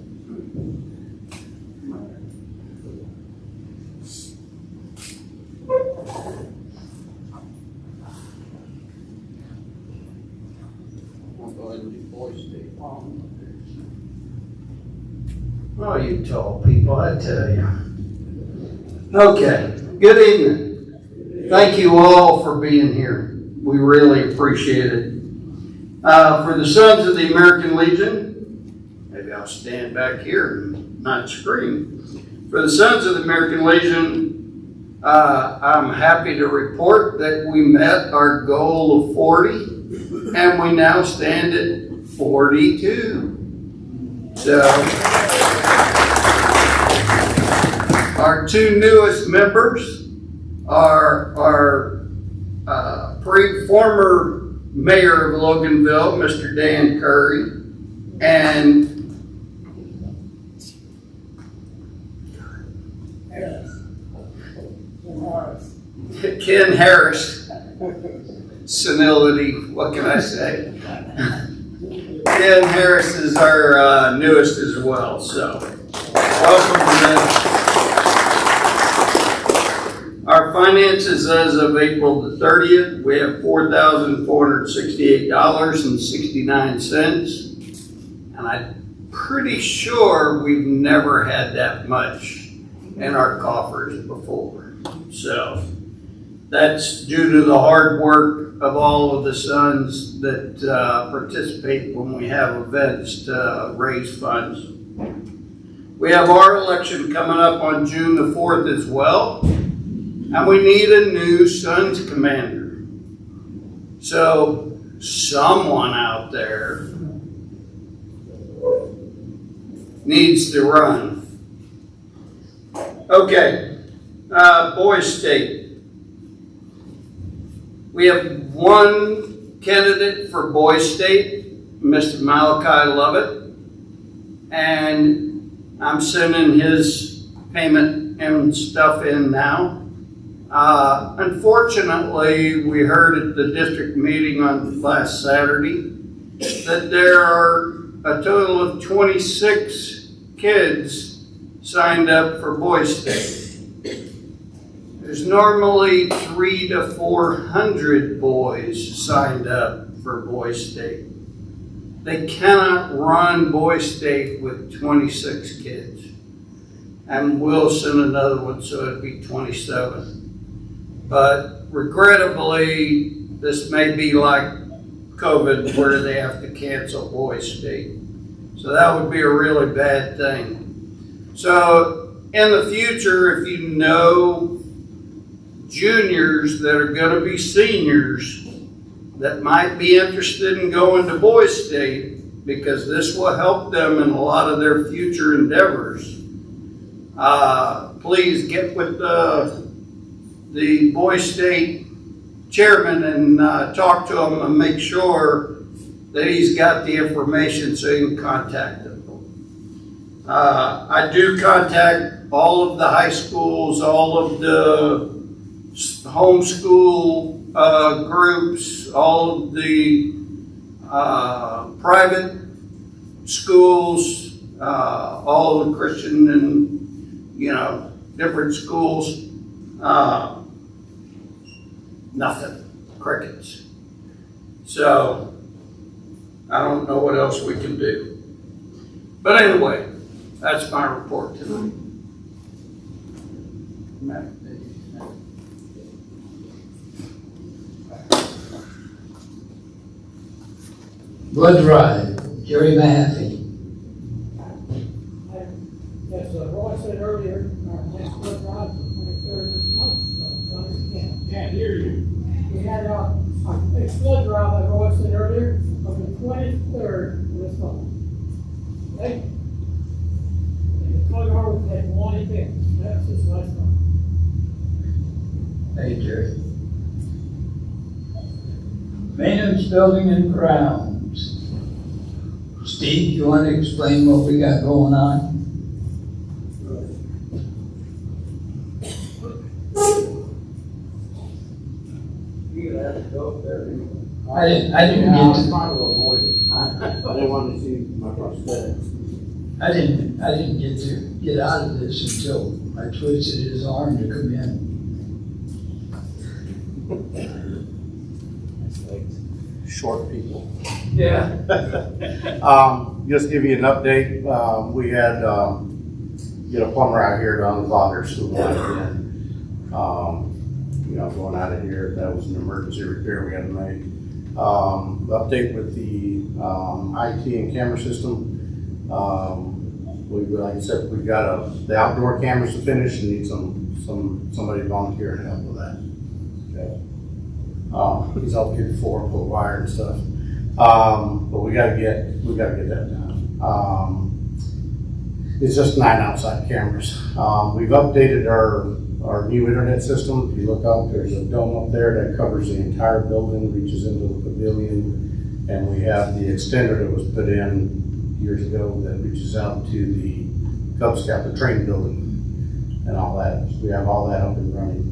Oh, you tall people, I tell you. Okay, good evening. Thank you all for being here. We really appreciate it. For the Sons of the American Legion, maybe I'll stand back here and not scream. For the Sons of the American Legion, I'm happy to report that we met our goal of 40, and we now stand at 42. So, our 2 newest members are our former Mayor of Loganville, Mr. Dan Curry, and Ken Harris. Senility, what can I say? Ken Harris is our newest as well, so welcome to them. Our finances as of April the 30th, we have $4,468.69. And I'm pretty sure we've never had that much in our coffers before. So that's due to the hard work of all of the sons that participate when we have events to raise funds. We have our election coming up on June the 4th as well. And we need a new Sons commander. So someone out there needs to run. Okay, Boys State. We have one candidate for Boys State, Mr. Malachi Lovett, and I'm sending his payment and stuff in now. Unfortunately, we heard at the district meeting on last Saturday that there are a total of 26 kids signed up for Boys State. There's normally 300 to 400 boys signed up for Boys State. They cannot run Boys State with 26 kids. And we'll send another one, so it'd be 27. But regrettably, this may be like COVID where they have to cancel Boys State. So that would be a really bad thing. So in the future, if you know juniors that are going to be seniors that might be interested in going to Boys State, because this will help them in a lot of their future endeavors, please get with the Boys State chairman and talk to him and make sure that he's got the information so you can contact them. I do contact all of the high schools, all of the homeschool groups, all of the private schools, all the Christian and, different schools. Nothing, crickets. So, I don't know what else we can do. But anyway, that's my report tonight. Blood Drive, Jerry Mahaffey. As Roy said earlier, our next blood drive is the 23rd this month, so come as you can. Can't hear you. We had our next blood drive, like Roy said earlier, on the 23rd this month. Okay? And the Plug Harbor had one event, that's this last month. Hey, Jerry. Maintenance Building and Grounds. Steve, you want to explain what we got going on? I didn't get to get out of this until I twisted his arm to come in. Short people. Yeah. Just give you an update. We had, get a plumber out here to unclog our sewer line. Going out of here, that was an emergency repair we had to make. The update with the IT and camera system. Like I said, we've got the outdoor cameras to finish and need somebody to volunteer to help with that. Okay. He's helped get the floor, put wire and stuff. But we gotta get that done. It's just 9 outside cameras. We've updated our new internet system. If you look up, there's a dome up there that covers the entire building, reaches into the pavilion, and we have the extender that was put in years ago that reaches out to the Cub Scout, the train building, and all that. So we have all that up and running.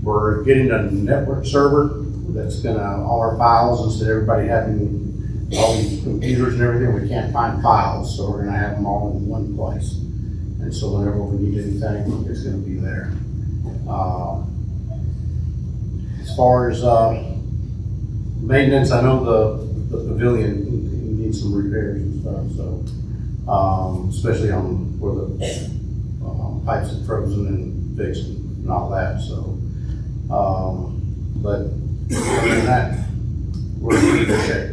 We're getting a network server that's gonna, all our files, instead of everybody having all these computers and everything, we can't find files, so we're gonna have them all in one place. And so whenever we need anything, it's gonna be there. As far as maintenance, I know the pavilion needs some repairs and stuff, so, especially on where the pipes are frozen and fixed and all that, so. But other than that, we're in pretty good shape.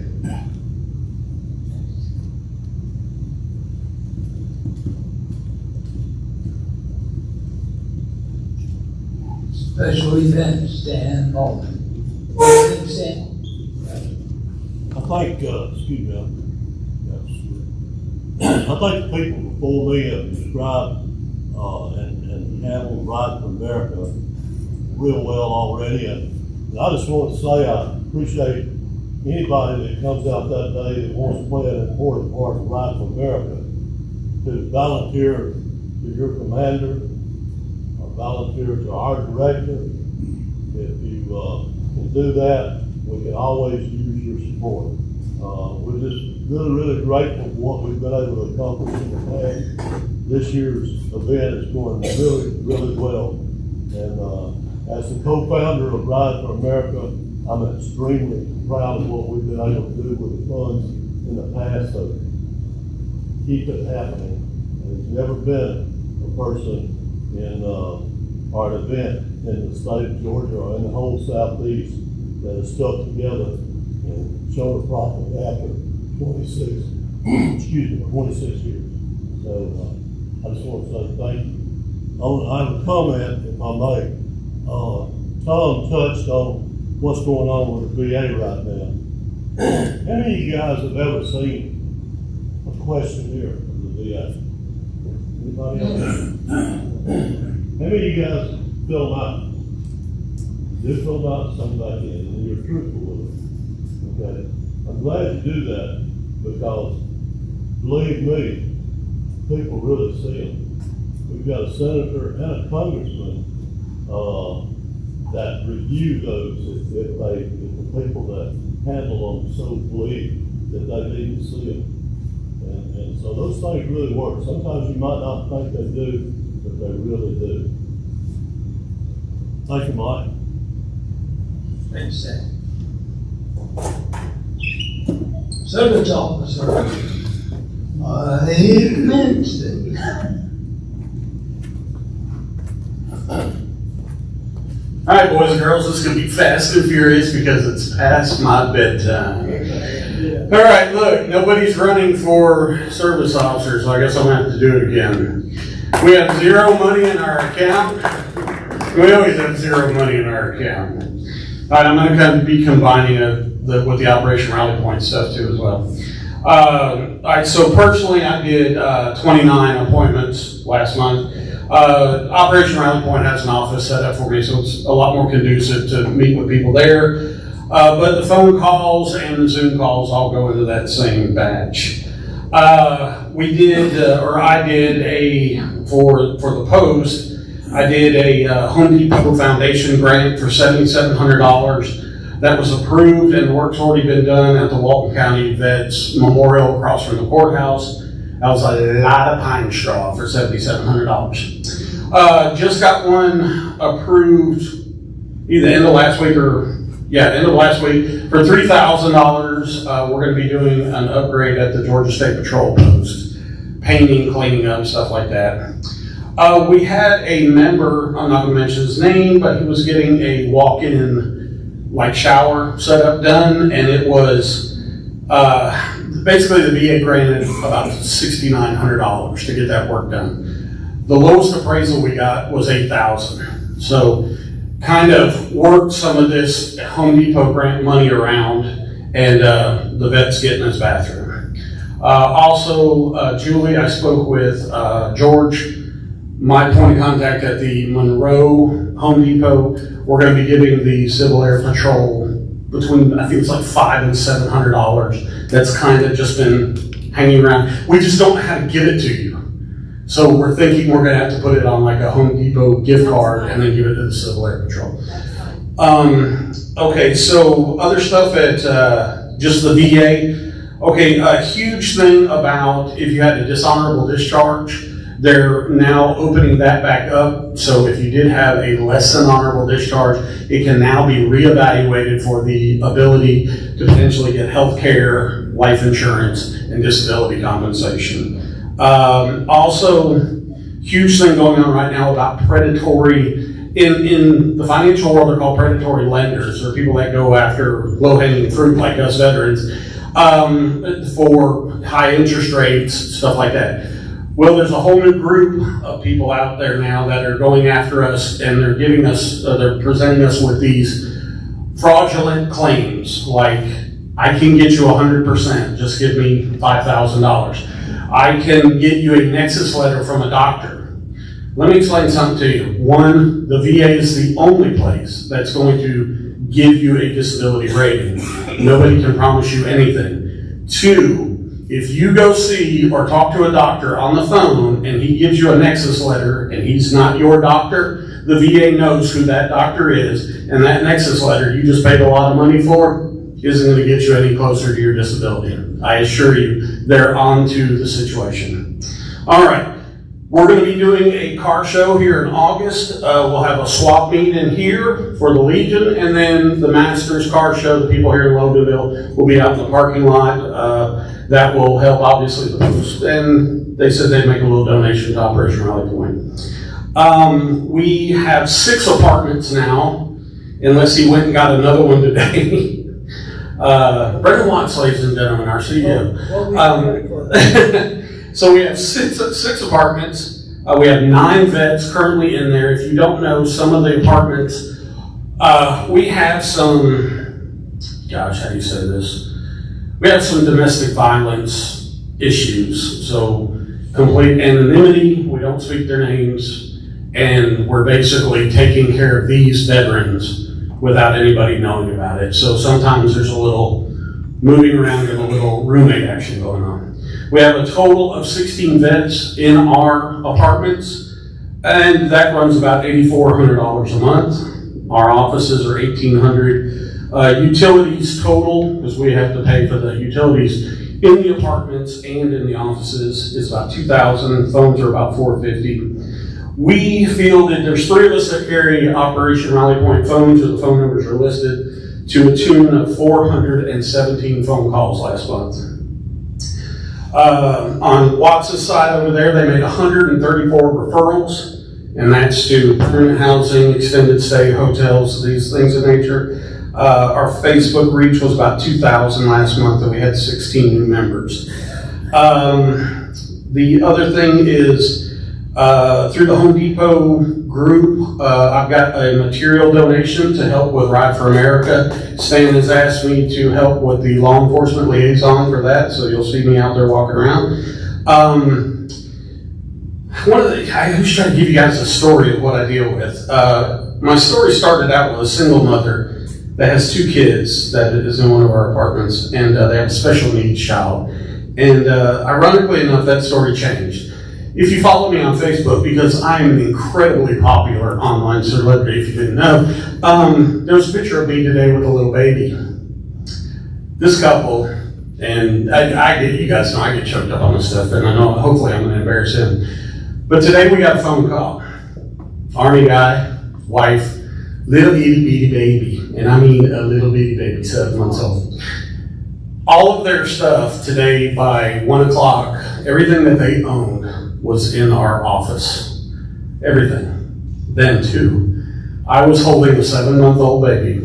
Special events, Dan Malton. I think, excuse me, I think the people before me have described and handled Right for America real well already. And I just want to say I appreciate anybody that comes out that day that wants to play an important part of Right for America, to volunteer to your commander, or volunteer to our director. If you can do that, we can always use your support. We're just really grateful for what we've been able to accomplish in the past. This year's event is going really well. And as the co-founder of Ride for America, I'm extremely proud of what we've been able to do with the funds in the past, so keep it happening. And there's never been a person in our event in the state of Georgia or in the whole Southeast that has stuck together and shown a profit after 26 years. So I just want to say thank you. I have a comment, if I may. Tom touched on what's going on with the VA right now. How many of you guys have ever seen a questionnaire from the VA? Anybody you guys fill them out. Just fill them out and send them back in, and you're truthful with it. Okay? I'm glad you do that, because believe me, people really see them. We've got a senator and a congressman, that review those if the people that handle them so believe that they need to see them. And so those things really work. Sometimes you might not think they do, but they really do. Thank you, Mike. Thank you, Sam. Service officer, Minister. All right, boys and girls, this is going to be fast and furious because it's past my bedtime. All right, look, nobody's running for service officer, so I guess I'm going to have to do it again. We have zero money in our account. We always have zero money in our account. All right, I'm going to kind of be combining it with the Operation Rally Point stuff too as well. All right, so personally, I did 29 appointments last month. Operation Rally Point has an office set up for me, so it's a lot more conducive to meet with people there. But the phone calls and the Zoom calls all go into that same batch. I did for the Post, I did a Home Depot Foundation grant for $7,700. That was approved, and the work's already been done at the Walton County Vets Memorial across from the courthouse. That was a lot of pine straw for $7,700. Just got one approved either end of last week for $3,000. We're going to be doing an upgrade at the Georgia State Patrol post, painting, cleaning up, stuff like that. We had a member, I'm not going to mention his name, but he was getting a walk-in shower setup done, and it was basically the VA granted about $6,900 to get that work done. The lowest appraisal we got was $8,000. So kind of worked some of this Home Depot grant money around, and the vet's getting his bathroom. Julie, I spoke with George, my point of contact at the Monroe Home Depot. We're going to be giving the Civil Air Patrol between, I think it's like $500 and $700. That's kind of just been hanging around. We just don't know how to give it to you. So we're thinking we're going to have to put it on like a Home Depot gift card and then give it to the Civil Air Patrol. Okay, so other stuff at just the VA. Okay, a huge thing about if you had a dishonorable discharge, they're now opening that back up. So if you did have a less than honorable discharge, it can now be reevaluated for the ability to potentially get health care, life insurance, and disability compensation. Also, huge thing going on right now about predatory, in the financial world, they're called predatory lenders, or people that go after low-hanging fruit like us veterans for high interest rates, stuff like that. Well, there's a whole new group of people out there now that are going after us, and they're giving us, they're presenting us with these fraudulent claims, like, I can get you 100%, just give me $5,000. I can get you a nexus letter from a doctor. Let me explain something to you. One, the VA is the only place that's going to give you a disability rating. Nobody can promise you anything. Two, if you go see or talk to a doctor on the phone and he gives you a nexus letter and he's not your doctor, the VA knows who that doctor is, and that nexus letter you just paid a lot of money for isn't going to get you any closer to your disability. I assure you, they're on to the situation. All right, we're going to be doing a car show here in August. We'll have a swap meet in here for the Legion, and then the Masters car show, the people here in Loganville will be out in the parking lot. That will help, obviously, the Post. And they said they'd make a little donation to Operation Rally Point. We have 6 apartments now, unless he went and got another one today. Brendan Watts, ladies and gentlemen, our CEO. So we have six apartments. We have 9 vets currently in there. If you don't know, some of the apartments, we have some, gosh, how do you say this? We have some domestic violence issues. So complete anonymity, we don't speak their names, And we're basically taking care of these veterans without anybody knowing about it. So sometimes there's a little moving around and a little roommate action going on. We have a total of 16 vets in our apartments, and that runs about $8,400 a month. Our offices are $1,800. Utilities total, because we have to pay for the utilities in the apartments and in the offices, is about $2,000. Phones are about $450. We feel that there's 3 of us that carry Operation Rally Point phones, or the phone numbers are listed, to a tune of 417 phone calls last month. On Watts' side over there, they made 134 referrals, and that's to permanent housing, extended stay, hotels, these things of nature. Our Facebook reach was about 2,000 last month, and we had 16 new members. The other thing is, through the Home Depot group, I've got a material donation to help with Ride for America. Stan has asked me to help with the law enforcement liaison for that, so you'll see me out there walking around. I was trying to give you guys a story of what I deal with. My story started out with a single mother that has 2 kids that is in one of our apartments, and they have a special needs child. And ironically enough, that story changed. If you follow me on Facebook, because I am an incredibly popular online celebrity, if you didn't know, there's a picture of me today with a little baby. This couple, and I get, you guys know I get choked up on this stuff, and I know hopefully I'm going to embarrass him. But today we got a phone call. Army guy, wife, little itty bitty baby, and I mean a little bitty baby, 7 months old. All of their stuff today by 1 o'clock, everything that they owned was in our office. Everything. Them too. I was holding a 7-month-old baby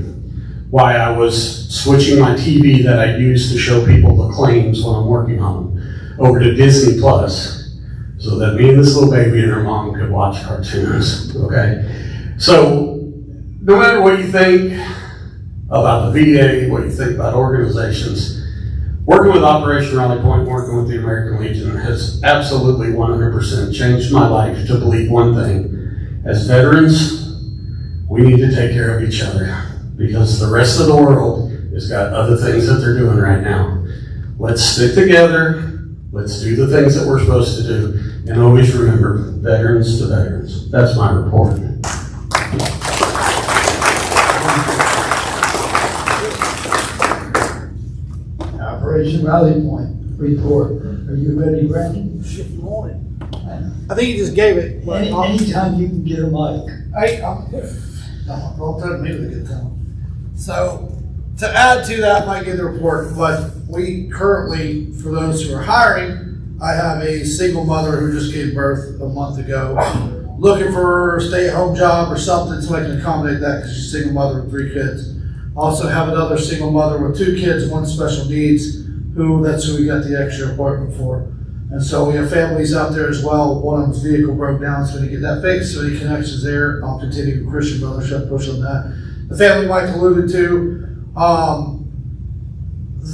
while I was switching my TV that I use to show people the claims when I'm working on them over to Disney Plus, so that me and this little baby and her mom could watch cartoons, okay? So, no matter what you think about the VA, what you think about organizations, working with Operation Rally Point, working with the American Legion has absolutely 100% changed my life to believe one thing. As veterans, we need to take care of each other because the rest of the world has got other things that they're doing right now. Let's stick together. Let's do the things that we're supposed to do. And always remember, veterans to veterans. That's my report. Operation Rally Point report. Are you ready, Brandon? If you want it. I think you just gave it. But Anytime you can get a mic. Hey, don't tell me to get time. So, to add to that, I give the report, but we currently, for those who are hiring, I have a single mother who just gave birth a month ago, looking for a stay-at-home job or something so I can accommodate that because she's a single mother with 3 kids. Also have another single mother with 2 kids, 1 special needs, that's who we got the extra appointment for. And so we have families out there as well. One of them's vehicle broke down, so we get that fixed, so any connections there. I'll continue with Christian Brothership, push on that. The family Mike alluded to,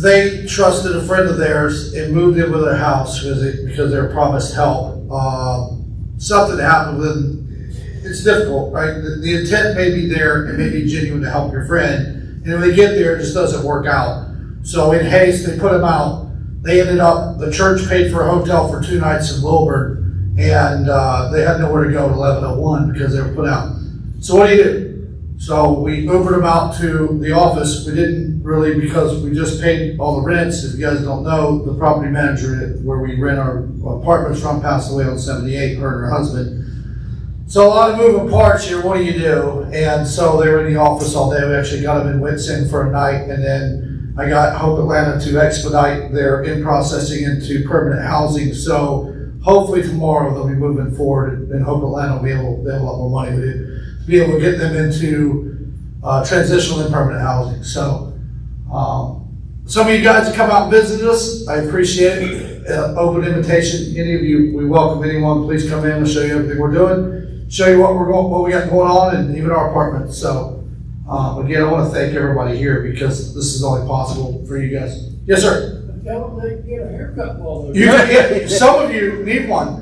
they trusted a friend of theirs and moved into their house because they were promised help. Something happened with them. It's difficult, right? The intent may be there and may be genuine to help your friend. And when they get there, it just doesn't work out. So in haste, they put them out. They ended up, the church paid for a hotel for 2 nights in Wilburn, and they had nowhere to go at 11:01 because they were put out. So what do you do? So we Ubered them out to the office. We didn't really, because we just paid all the rents. If you guys don't know, the property manager where we rent our apartments from passed away on 78, her and her husband. So a lot of moving parts here, what do you do? And so they were in the office all day. We actually got them in Whitson for a night, and then I got Hope Atlanta to expedite their in-processing into permanent housing. So hopefully tomorrow they'll be moving forward, and Hope Atlanta will be able, they have a lot more money with it, to be able to get them into transitional and permanent housing. So some of you guys that come out and visit us, I appreciate it. Open invitation. Any of you, we welcome anyone. Please come in and show you everything we're doing, show you what we got going on, and even our apartment. So again, I want to thank everybody here because this is only possible for you guys. Yes, sir. Tell them they can get a haircut while You can, some of you need one.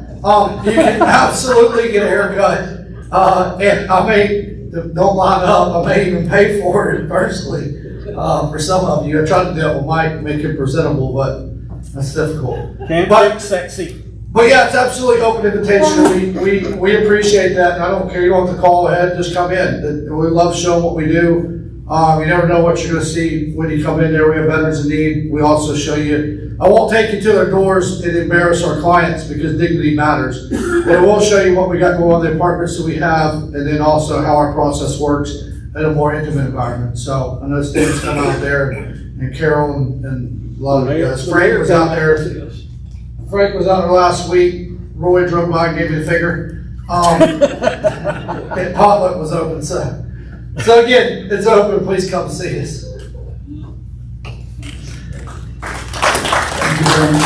You can absolutely get a haircut. And I may, don't line up, I may even pay for it personally, for some of you. I tried to do it with Mike, make it presentable, but that's difficult. Can't look sexy. But yeah, it's absolutely open invitation. We appreciate that. And I don't care, you don't have to call ahead, just come in. We love showing what we do. You never know what you're gonna see when you come in there. We have veterans in need. We also show you, I won't take you to their doors and embarrass our clients because dignity matters. But we'll show you what we got going on, the apartments that we have, and then also how our process works in a more intimate environment. So I know Stan's come out there and Carol and a lot of you guys. Frank was out there. Frank was out there last week. Roy drove by and gave me the finger. And potluck was open, so again, it's open. Please come see us. Thank you very much.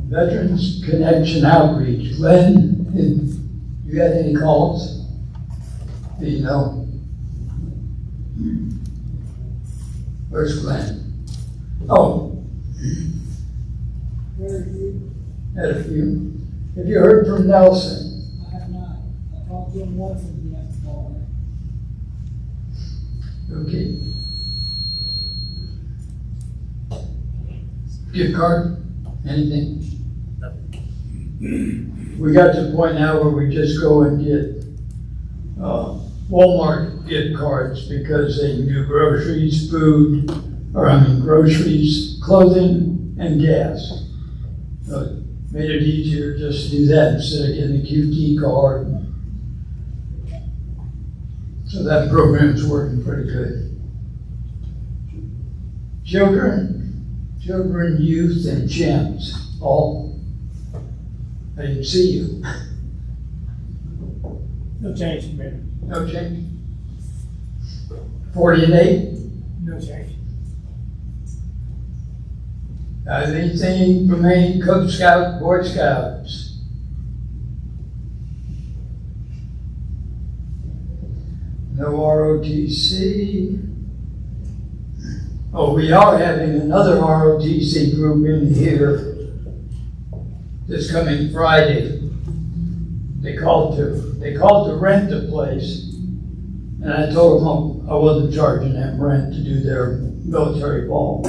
Veterans Connection Outreach. Glenn, you got any calls? Do you know? Where's Glenn? Oh. Had a few. Have you heard from Nelson? I have not. I talked to him once and he hasn't called me. Okay. Gift card? Anything? We got to the point now where we just go and get Walmart gift cards because they can do groceries, food, groceries, clothing, and gas. So it made it easier just to do that instead of getting a QT card. So that program's working pretty good. Children, youth, and champs, all. I didn't see you. No change, Mayor. No change? 40 and 8? No change. Anything from any Cub Scout, Boy Scouts? No ROTC. Oh, we are having another ROTC group in here this coming Friday. They called to rent the place, and I told them I wasn't charging them rent to do their military ball.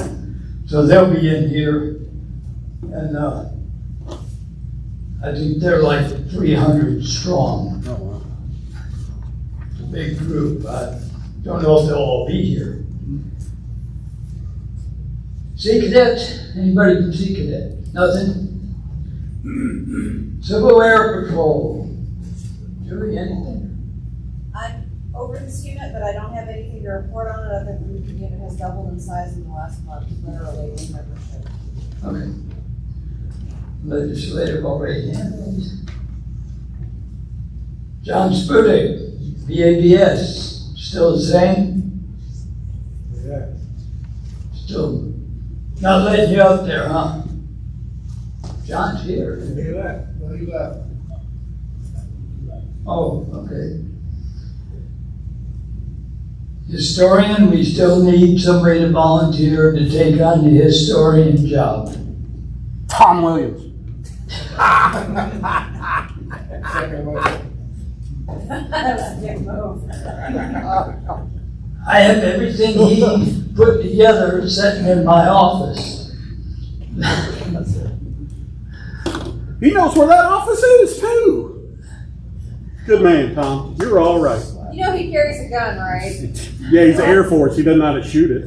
So they'll be in here, and I think they're like 300 strong. Oh, wow. It's a big group. I don't know if they'll all be here. Sea Cadets? Anybody from Sea Cadet? Nothing? Civil Air Patrol. Julie, anything? I'm over this unit, but I don't have anything to report on it other than the unit has doubled in size in the last month, literally in membership. Okay. Legislative already handled. John Spudik, BABS, still the same? Yeah. Still not letting you up there, huh? John's here. He left. No, he left. Oh, okay. Historian, we still need somebody to volunteer to take on the historian job. Tom Williams. That's a big move. I have everything he put together sitting in my office. He knows where that office is too. Good man, Tom. You're all right. You know he carries a gun, right? Yeah, he's the Air Force. He doesn't know how to shoot it.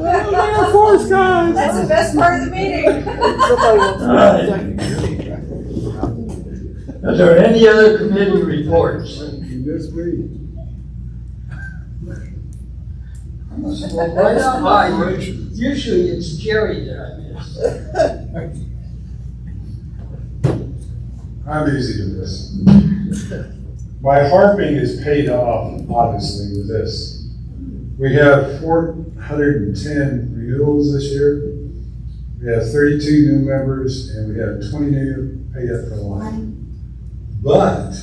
Air Force guys. That's the best part of the meeting. Are there any other committee reports? This week. Well, right on by, usually it's Jerry that I miss. I'm easy to miss. My harping is paid off, obviously, with this. We have 410 renewals this year. We have 32 new members, and we have 20 new paid up for life. But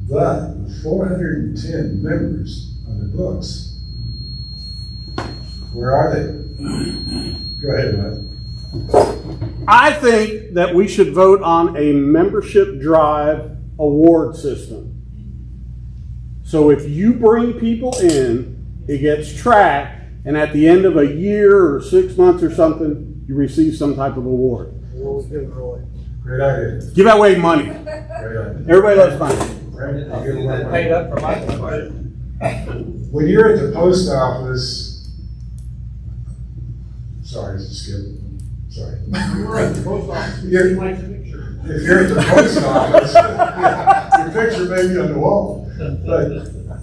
the 410 members on the books, Where are they? Go ahead, Matt. I think that we should vote on a membership drive award system. So if you bring people in, it gets tracked, and at the end of a year or 6 months or something, you receive some type of award. Great idea. Give away money. Great idea. Everybody loves money. Right? I'll give away money. Paid up for my question. When you're at the post office, sorry, Skip. Sorry. We're at the post office. You're- Like the picture. If you're at the post office, your picture may be on the wall. But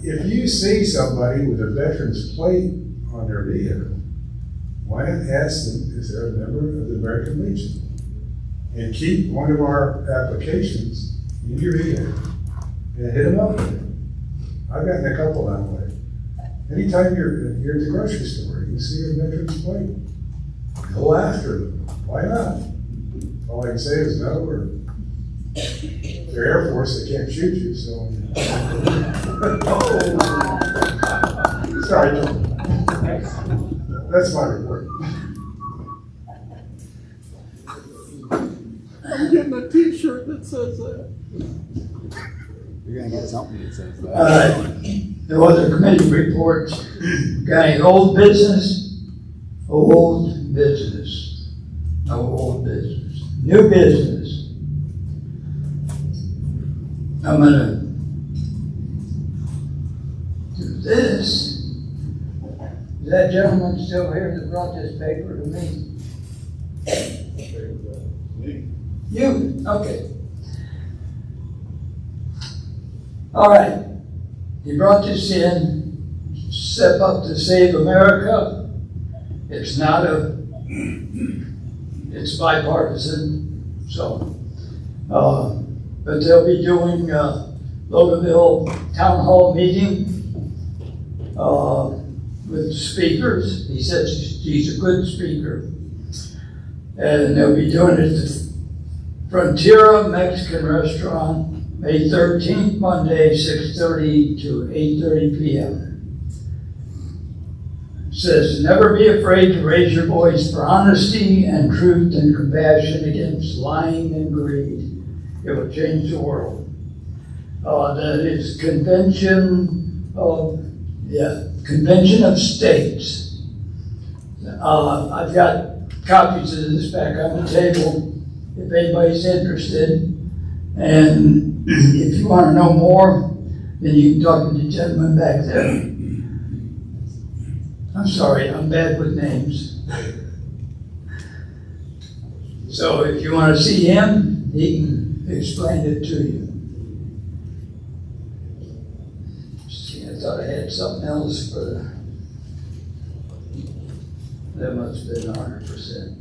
if you see somebody with a veteran's plate on their vehicle, why not ask them, is there a member of the American Legion? And keep one of our applications in your vehicle and hit them up with it. I've gotten a couple that way. Anytime you're at the grocery store, you see a veteran's plate, go after them. Why not? All I can say is no, or they're Air Force, they can't shoot you, so. Sorry, John. That's my report. I'm getting a t-shirt that says that. You're gonna get something that says that. All right, no other committee reports. Got any old business? Old business. No old business. New business. I'm gonna do this. Is that gentleman still here that brought this paper to me? You, okay. All right, he brought this in, Step Up to Save America. It's not it's bipartisan, so, but they'll be doing Loganville Town Hall meeting with speakers. He says he's a good speaker. And they'll be doing it at the Frontiera Mexican Restaurant, May 13th, Monday, 6:30 to 8:30 p.m. It says, never be afraid to raise your voice for honesty and truth and compassion against lying and greed. It will change the world. That is Convention of States. I've got copies of this back on the table if anybody's interested. And if you want to know more, then you can talk to the gentleman back there. I'm sorry, I'm bad with names. So if you want to see him, he can explain it to you. See, I thought I had something else for that must have been 100%.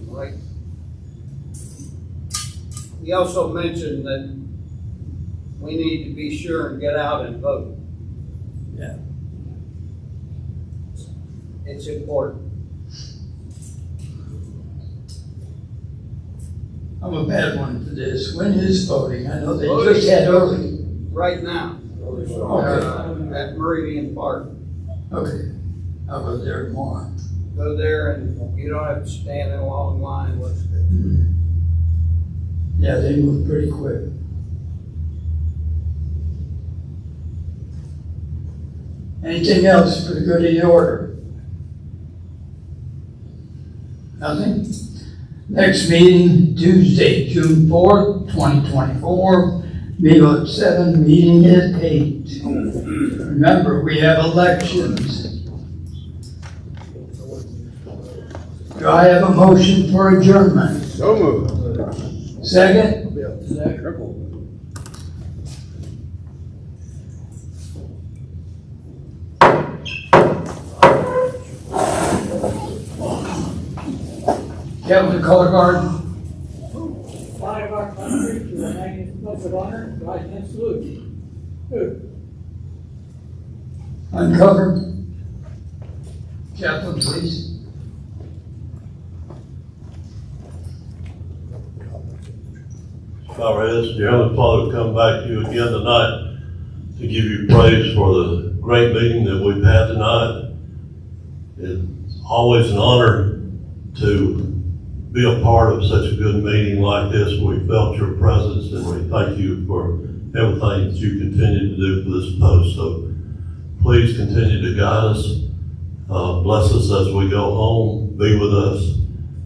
Right. He also mentioned that we need to be sure and get out and vote. Yeah. It's important. I'm a bad one for this. When is voting? I know they Voting just had is early. right now. Okay. At Meridian Park. Okay. I'll go there tomorrow. Go there and you don't have to stand in a long line. Yeah, they move pretty quick. Anything else for the good of the order? Nothing? Next meeting, Tuesday, June 4th, 2024. Meeting at 7, meeting at 8. Remember, we have elections. Do I have a motion for adjournment? So moved. Second? Captain Color Guard? Flag of our country to the United States of honor, right hand salute. Good. Uncover. Chaplain, please. Alvarez, dear Heavenly Father, come back to you again tonight to give you praise for the great meeting that we've had tonight. It's always an honor to be a part of such a good meeting like this. We felt your presence, and we thank you for everything that you continue to do for this post. So please continue to guide us. Bless us as we go home. Be with us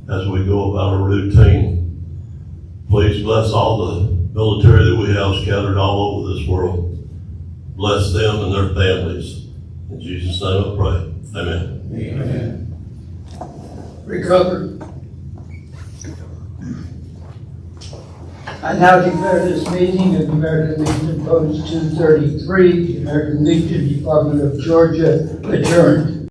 as we go about our routine. Please bless all the military that we have scattered all over this world. Bless them and their families. In Jesus' name I pray. Amen. Amen. Recover. I now declare this meeting of the American Legion Post 233, the American Legion Department of Georgia, adjourned.